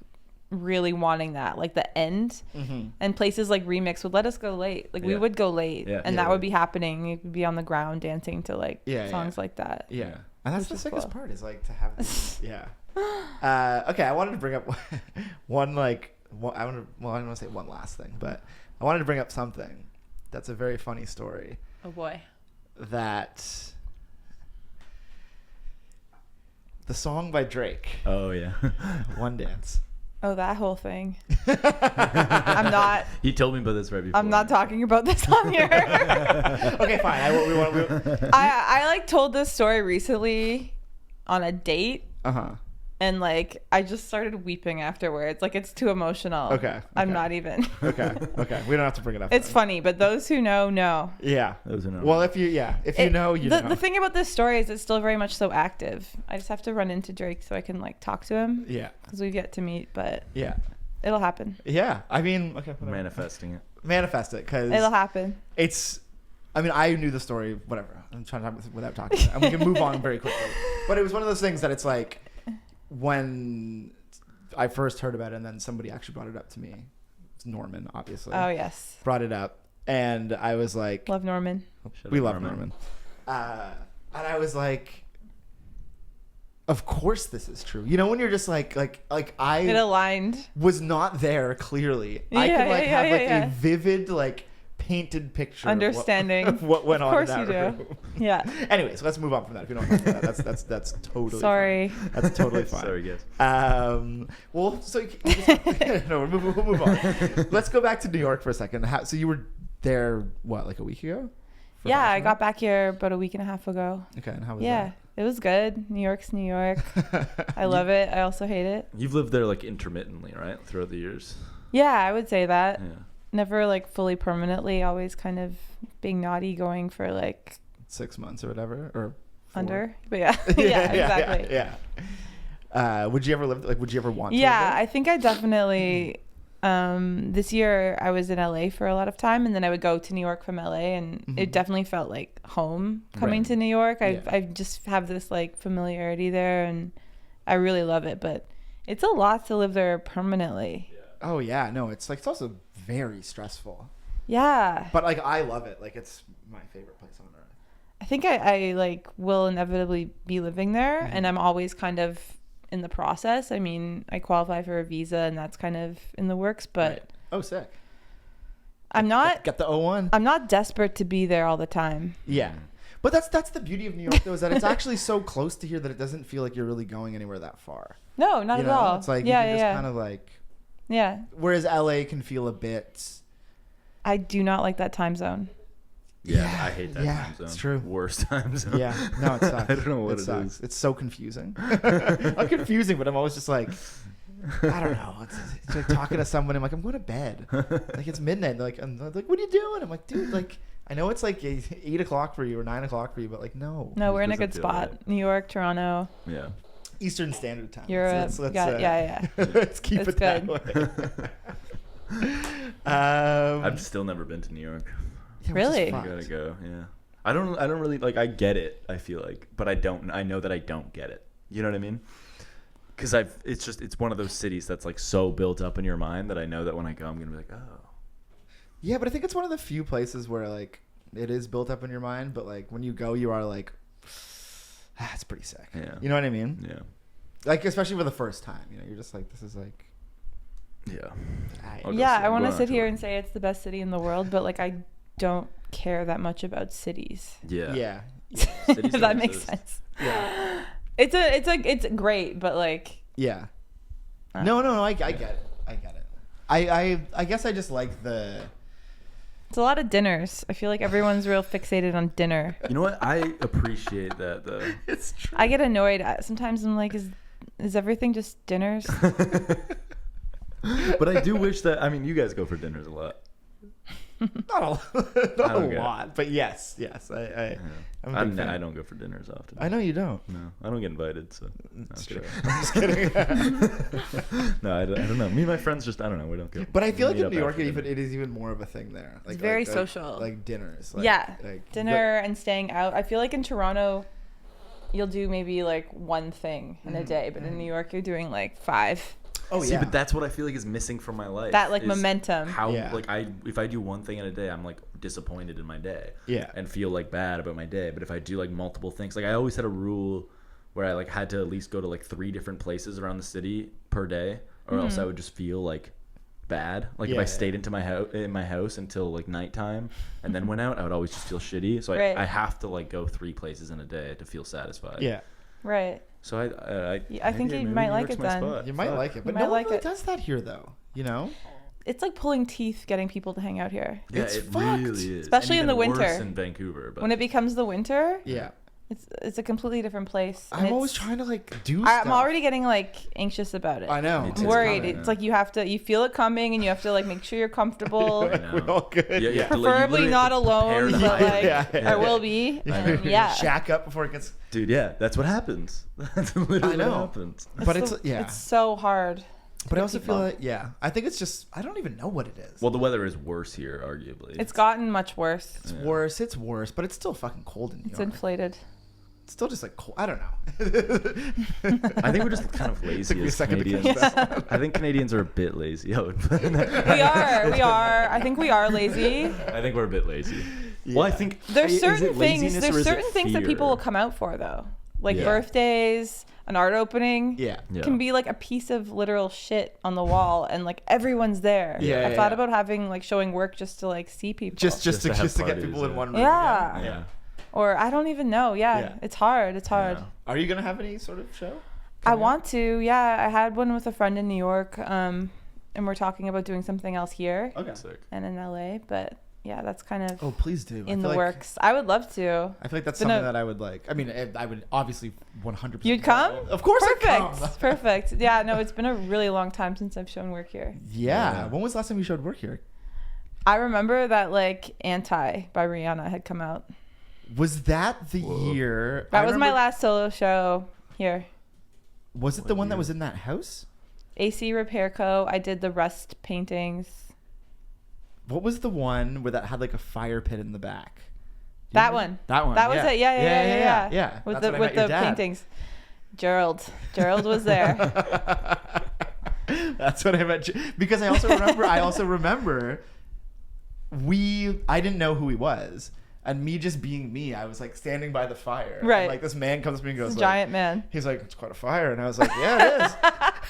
Really wanting that, like the end, and places like Remix would let us go late. Like we would go late, and that would be happening. You could be on the ground dancing to like songs like that. Yeah, and that's the sickest part is like to have this. Okay, I wanted to bring up I don't want to say one last thing, but I wanted to bring up something that's a very funny story. Oh boy. That the song by Drake. Oh yeah. One Dance. Oh, that whole thing. I'm not. He told me about this right before. I'm not talking about this on here. Okay, fine. I like told this story recently on a date. And like I just started weeping afterwards. Like it's too emotional. Okay. I'm not even. Okay. We don't have to bring it up. It's funny, but those who know. Yeah. Those who know. Well, if you know, you know. The thing about this story is it's still very much so active. I just have to run into Drake so I can like talk to him. Yeah. Because we've yet to meet, but yeah, it'll happen. Yeah. I mean, okay. Whatever. Manifest it, because it'll happen. I mean, I knew the story. Whatever. I'm trying to talk without talking, and we can move on very quickly. But it was one of those things that it's like, when I first heard about it, and then somebody actually brought it up to me. It's Norman, obviously. Oh yes. Brought it up, and I was like, love Norman. We love Norman. And I was like, of course this is true. You know, when you're just like I it aligned. Was not there clearly. Yeah, I could like have like yeah. a vivid like painted picture understanding of what went on in that room. Do. Yeah. Anyways, let's move on from that. If you don't know that, that's totally sorry. Fine. That's totally fine. Sorry, guys. Well, so no, we'll move on. Let's go back to New York for a second. So you were there what, like a week ago? Yeah, I got back here about a week and a half ago. Okay, and how was that? It was good. New York's New York. I love it. I also hate it. You've lived there like intermittently, right? Throughout the years. Yeah, I would say that. Yeah. Never like fully permanently, always kind of being naughty, going for like 6 months or whatever, or 4. Under. But yeah. Yeah, exactly. Yeah. Would you ever live, like, would you ever want to live Yeah, there? I think I definitely this year I was in LA for a lot of time, and then I would go to New York from LA, and it definitely felt like home coming to New York. I just have this like familiarity there, and I really love it, but it's a lot to live there permanently. Oh yeah, no, it's like, it's also very stressful. Yeah. But like, I love it. Like, it's my favorite place on earth. I think I like will inevitably be living there, and I'm always kind of in the process. I mean, I qualify for a visa, and that's kind of in the works, but Right. Oh, sick. I'm not Get the O1. I'm not desperate to be there all the time. Yeah. But that's the beauty of New York, though, is that it's actually so close to here that it doesn't feel like you're really going anywhere that far. No, not You at know? all. It's like, yeah, you can just yeah. kind of like, Yeah. whereas LA can feel a bit. I do not like that time zone. Yeah, I hate that yeah, time zone. It's true. Worst time zone. Yeah, no, it sucks. I don't know what it it sucks. is. It's so confusing. I'm confusing, but I'm always just like, I don't know. It's like talking to someone. I'm like, I'm going to bed. Like, it's midnight. They're like, what are you doing? I'm like, dude, like, I know it's like 8 o'clock for you or 9 o'clock for you, but like, no. No, we're in a doesn't good feel spot. right. New York, Toronto, Yeah. Eastern Standard Time. Europe. Yeah. Let's keep It's it that good. way. I've still never been to New York. yeah, Really? which is I fucked. gotta go. Yeah. I don't really like. I get it. I feel like, but I don't. I know that I don't get it. You know what I mean? Because it's one of those cities that's like so built up in your mind that I know that when I go, I'm gonna be like, oh. Yeah, but I think it's one of the few places where like it is built up in your mind, but like when you go, you are like, it's pretty sick. Yeah. You know what I mean? Yeah. Like, especially for the first time, you know, you're just like, this is like, Yeah. I- Okay. Yeah, so I want to going sit on here to- and say it's the best city in the world, but like I don't care that much about cities. Yeah. yeah. If Cities that don't makes exist. sense. Yeah. It's great, but like Yeah. No, I get it. I get it. I guess I just like the. it's a lot of dinners. I feel like everyone's real fixated on dinner. You know what? I appreciate that though. It's true. I get annoyed. Sometimes I'm like, is everything just dinners? But I do wish that. I mean, you guys go for dinners a lot. Not don't a get it. lot, but yes. I'm a big fan. I don't go for dinners often. I know you don't. No, I don't get invited. So no, It's I'm true. kidding. I'm just kidding. No, I don't know. Me and my friends just, I don't know. We don't go. But I feel like meet in up New York, after dinner. it is even more of a thing there. Like, very like social. Like dinners. Like, Yeah, like, dinner and staying out. I feel like in Toronto, you'll do maybe like one thing in a day, but in New York, you're doing like 5. Oh See, yeah. but that's what I feel like is missing from my life. That, like, is momentum. How Yeah. like if I do one thing in a day, I'm like disappointed in my day. Yeah. And feel like bad about my day. But if I do like multiple things, like I always had a rule where I like had to at least go to like 3 different places around the city per day, or else I would just feel like bad. Like if Yeah, I stayed into my house until like nighttime and then went out, I would always just feel shitty. So Right. I have to like go 3 places in a day to feel satisfied. Yeah. Right. So I think maybe you might New like York's it my then. spot. You might Fuck. like it, but You no might one like really it. does that here, though. You know, It's like pulling teeth getting people to hang out here. Yeah, It's it fucked. really is. Especially And in the even worse winter. in Vancouver. But When it becomes the winter, yeah. it's a completely different place. and I'm always it's- trying to like do. I'm stuff. already getting like anxious about it. I know. Me I'm too. worried. coming. It's like you feel it coming, and you have to like make sure you're comfortable. I know. We're all good. Yeah, you have to, like, you Preferably literally not have to prepare alone, to but hide. like Yeah. I will be. And, You're yeah. shack up before it gets. Dude, yeah, that's what happens. That's literally I know. what happens. But it's yeah. It's so hard. But I also people. feel like I think it's just I don't even know what it is. Well, the weather is worse here, arguably. It's gotten much worse. It's worse. It's worse, but it's still fucking cold in New It's York. inflated. It's still just like cold. I don't know. I think we're just kind of lazy Took me a as second to Canadians. catch that. I think Canadians are a bit lazy. We are. I think we are lazy. I think we're a bit lazy. Well, I think There's is certain it things. laziness or There's is it certain things that people fear? will come out for though, like Yeah. birthdays, an art opening. Yeah. Yeah. Can be like a piece of literal shit on the wall, and like everyone's there. Yeah, I thought yeah. about having like showing work just to like see people. Just Just to have to get parties, people in yeah. one room. Yeah. again. Yeah. Or I don't even know. Yeah, Yeah. it's hard. It's hard. Yeah. Are you gonna have any sort of show? I coming up? want to. Yeah, I had one with a friend in New York, and we're talking about doing something else here Okay. Sick. and in LA. But yeah, that's kind of Oh, please do. in I the feel like, works. I would love to. I feel like that's Been something a- that I would like. I mean, I would obviously 100%. You'd come? Of course, Perfect. I'd come. Perfect. Yeah. No, it's been a really long time since I've shown work here. Yeah. Yeah. When was the last time you showed work here? I remember that like Anti by Rihanna had come out. Was that the Whoa. year? That I was my remember- last solo show here. Was it What the one that year? was in that house? AC Repair Co. I did the Rust paintings. What was the one where that had like a fire pit in the back? Do you That remember? one. That one. That was it. Yeah. Yeah. With That's the when I with met your the dad. paintings. Gerald was there. That's what I meant. Because I also remember. I didn't know who he was. And me just being me, I was like standing by the fire. Right. And, like this man comes to me and goes, This like, giant man. he's like, it's quite a fire. And I was like, yeah, it is.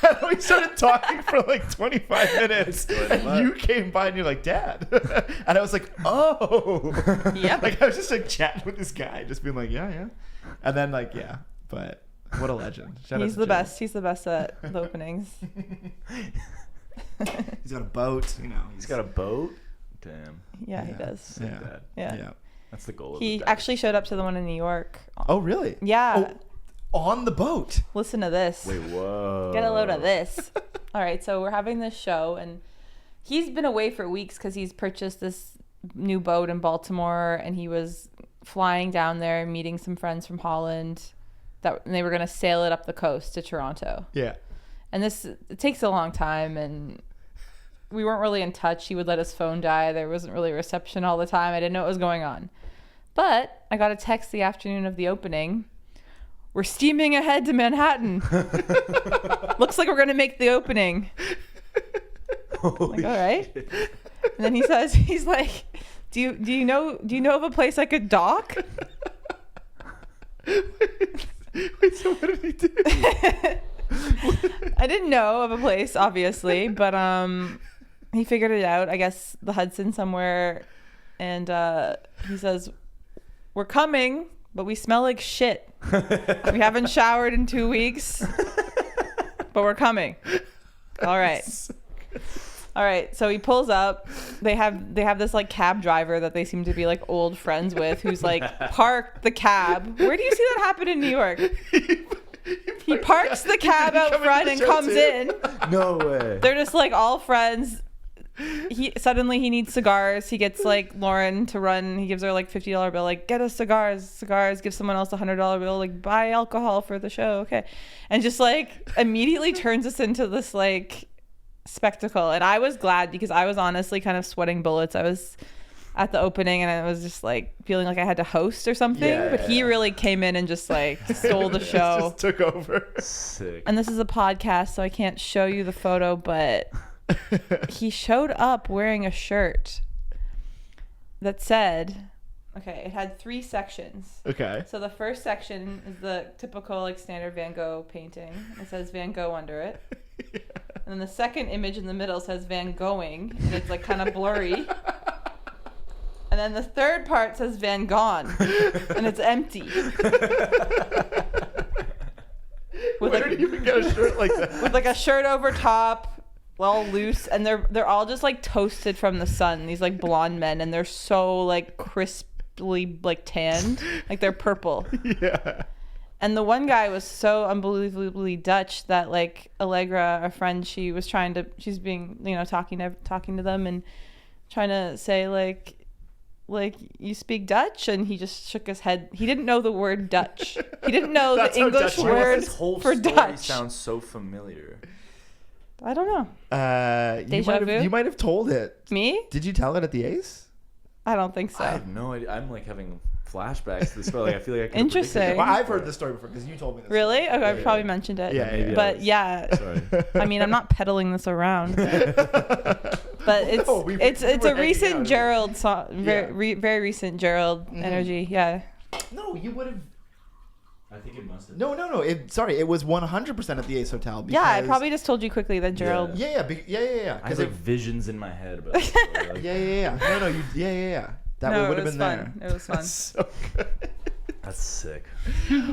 And we started talking for like 25 minutes. And you came by and you're like, Dad. And I was like, oh. Yep. Like I was just like chatting with this guy, just being like, yeah. And then like, yeah. But what a legend. Shout out He's to the Joe. best. He's the best at the openings. He's got a boat, you know. He's got a boat. Damn. Yeah, he Yeah. does. Sick Yeah. dad. Yeah. That's the goal. He of the actually showed up to the one in New York. Oh, really? Yeah. Oh, on the boat. Listen to this. Wait, whoa. Get a load of this. All right, so we're having this show, and he's been away for weeks because he's purchased this new boat in Baltimore, and he was flying down there, meeting some friends from Holland, and they were going to sail it up the coast to Toronto. Yeah. And it takes a long time, and we weren't really in touch. He would let his phone die. There wasn't really reception all the time. I didn't know what was going on. But I got a text the afternoon of the opening. We're steaming ahead to Manhattan. Looks like we're going to make the opening. Like, all right. And then he says, he's like, do you know of a place I could dock? Wait, so what did he do? I didn't know of a place, obviously, but he figured it out. I guess the Hudson somewhere, and he says, "We're coming, but we smell like shit. We haven't showered in 2 weeks, but we're coming." All right. All right, so he pulls up. They have this like cab driver that they seem to be like old friends with, who's like parked the cab. Where do you see that happen in New York? He parks the cab out front and comes in. No way. They're just like all friends. Suddenly he needs cigars. He gets like Lauren to run. He gives her like $50 bill. Like, get us cigars. Give someone else $100 bill. Like, buy alcohol for the show. Okay, and just like immediately turns us into this like spectacle. And I was glad because I was honestly kind of sweating bullets. I was at the opening and I was just like feeling like I had to host or something. Yeah, but he really came in and just like stole the show. Just took over. Sick. And this is a podcast, so I can't show you the photo, but he showed up wearing a shirt that said, okay, it had 3 sections. Okay. So the first section is the typical like standard Van Gogh painting. It says Van Gogh under it. Yeah. And then the second image in the middle says Van Going, and it's like kind of blurry. And then the third part says Van Gone, and it's empty. with Where did you even get a shirt like that? with like a shirt over top, all loose, and they're all just like toasted from the sun. These like blonde men, and they're so like crisply like tanned, like they're purple. Yeah. And the one guy was so unbelievably Dutch that like Allegra, a friend, she's being, you know, talking to them and trying to say like you speak Dutch, and he just shook his head. He didn't know the word Dutch. He didn't know the English word This whole for story Dutch. sounds so familiar. I don't know. Deja vu? You might have told it. Me? Did you tell it at the Ace? I don't think so. I have no idea. I'm like having flashbacks to this story. Like, I feel like I could Interesting. Well, I've heard this story before because you told me this. Really? Okay, I Yeah, probably yeah. mentioned it. Yeah, yeah, But yeah, Sorry. I mean, I'm not peddling this around. But it's No, we it's were a hanging recent out. Gerald song, Yeah. very recent Gerald energy. Yeah. No, you would have. I think it must have. No. It was 100% at the Ace Hotel. Yeah, I because- probably just told you quickly that Gerald. Yeah. I Because have like visions in my head about this story. Like, yeah. No. Yeah. That No, would it have was been fun. there. It was fun. That's so good. That's sick.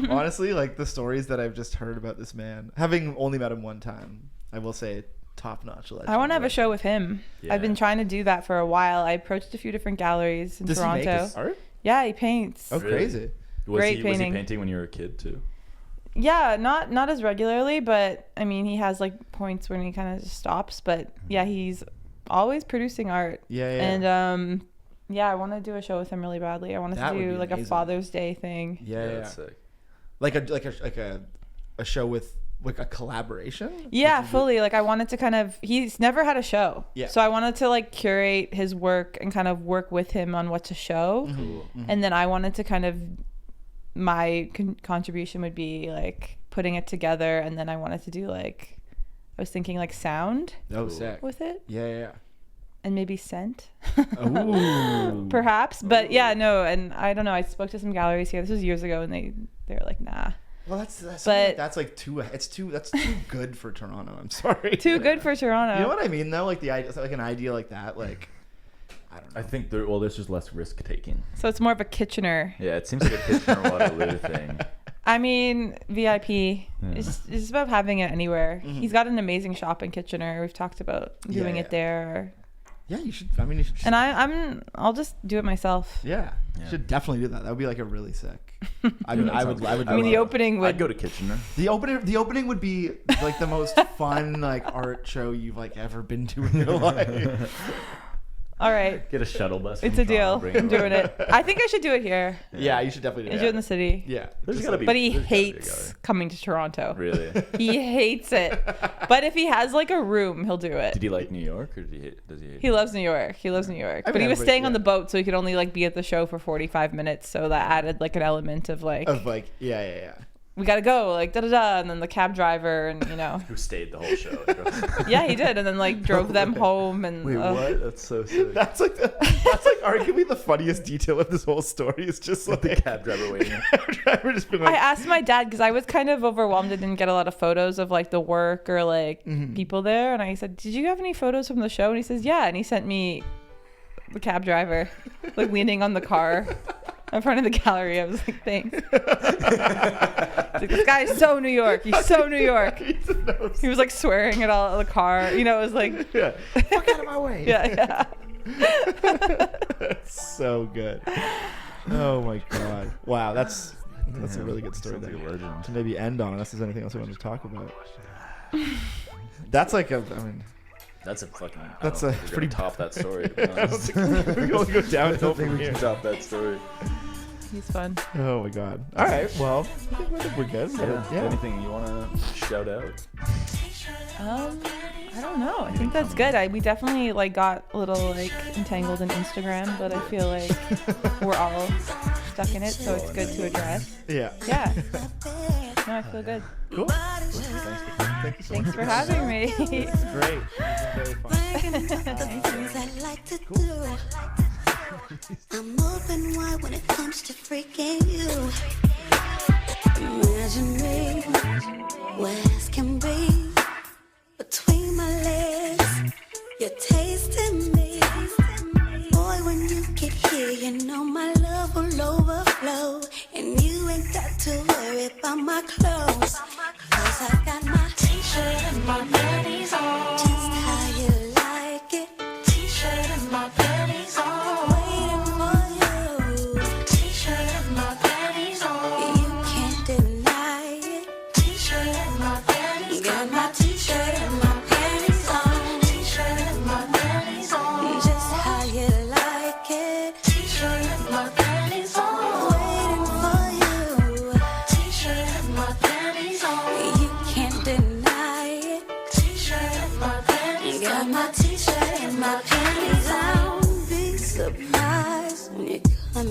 Honestly, like the stories that I've just heard about this man, having only met him one time, I will say top notch legend. I want to have a show with him. I've been Yeah. trying to do that for a while. I approached a few different galleries in Does Toronto. he make his art? Yeah, he paints. Oh, Really? crazy. Great Was he painting. painting when you were a kid too? Yeah, not as regularly, but I mean, he has like points when he kind of just stops. But yeah, he's always producing art. Yeah. And yeah, I want to do a show with him really badly. I wanted That to would do be like amazing. a Father's Day thing. Yeah. That's sick. Like a show with like a collaboration. Yeah, Would you do- fully. Like I wanted to kind of, he's never had a show. Yeah. So I wanted to like curate his work and kind of work with him on what to show. Cool. And then I wanted to kind of, my contribution would be like putting it together. And then I wanted to do like, I was thinking like sound Oh, Cool. sick. with it Yeah. and maybe scent. Ooh. Perhaps. But yeah, no. And I don't know. I spoke to some galleries here. This was years ago and they were like, nah. Well, that's But- that's like that's too good for Toronto. I'm sorry. Too good for Toronto. You know what I mean though? Like the idea, like an idea like that. Like I don't know. I think there's just less risk taking. So it's more of a Kitchener. Yeah, it seems like a Kitchener Waterloo thing. I mean, VIP. It's about having it anywhere. He's got an amazing shop in Kitchener. We've talked about doing Yeah. it there. Yeah, you should. I mean, you should. And I'll just do it myself. Yeah, you Yeah. should definitely do that. That would be like a really sick. I Yeah, mean, that I sounds would. good. I would. I mean, do the that. opening would. I'd go to Kitchener. The opening would be like the most fun like art show you've like ever been to in your life. All right. Get a shuttle bus. It's from a deal. Toronto, bring I'm doing it. I think I should do it here. Yeah, you should definitely I do do it in the city. Yeah, There's just gotta like- be. But he there's gotta be a hates gallery. coming to Toronto. Really? He hates it. But if he has like a room, he'll do it. Did he like New York or does he? Hate He loves New York. He loves New York. I But mean, he was everybody- staying on yeah. the boat, so he could only like be at the show for 45 minutes. So that added like an element of like, of like yeah. we gotta go, like da da da, and then the cab driver, and you know, Who stayed the whole show? yeah, he did, and then like drove them home, and Wait, what? That's so sick. That's like arguably the funniest detail of this whole story. Is just like the cab driver waiting. driver just been I like, asked my dad because I was kind of overwhelmed. I didn't get a lot of photos of like the work or like people there, and I said, "Did you have any photos from the show?" And he says, "Yeah," and he sent me the cab driver like leaning on the car in front of the gallery. I was like, thanks. It's like, this guy is so New York. He's so New York. He was like swearing at all the car. You know, it was like, yeah, fuck out of my way. yeah. That's so good. Oh my god! Wow, that's a really good story Sounds like a there. legend. To maybe end on, unless there's anything else we want to talk about. That's like I mean, That's a fucking. That's I a don't think we're pretty- gonna top that story. To be I don't honest. think we can only go I downhill don't think from we here. can top that story. He's fun. Oh my god! All right, well, I think we're good. Yeah. Anything you want to shout out? I don't know. I think that's good. We definitely like got a little like entangled in Instagram, but I feel like we're all stuck in it, so it's good to address. Yeah. Yeah. No, I feel good. Cool. Thank you so Thanks much. for having me. Great. This is very fun. Things I like to do. I'm open wide when it comes to freaking you. Imagine me, where can be between my legs. You're tasting me. Boy, when you get here, you know my love will overflow. And you ain't got to worry about my clothes. 'Cause I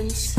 inside.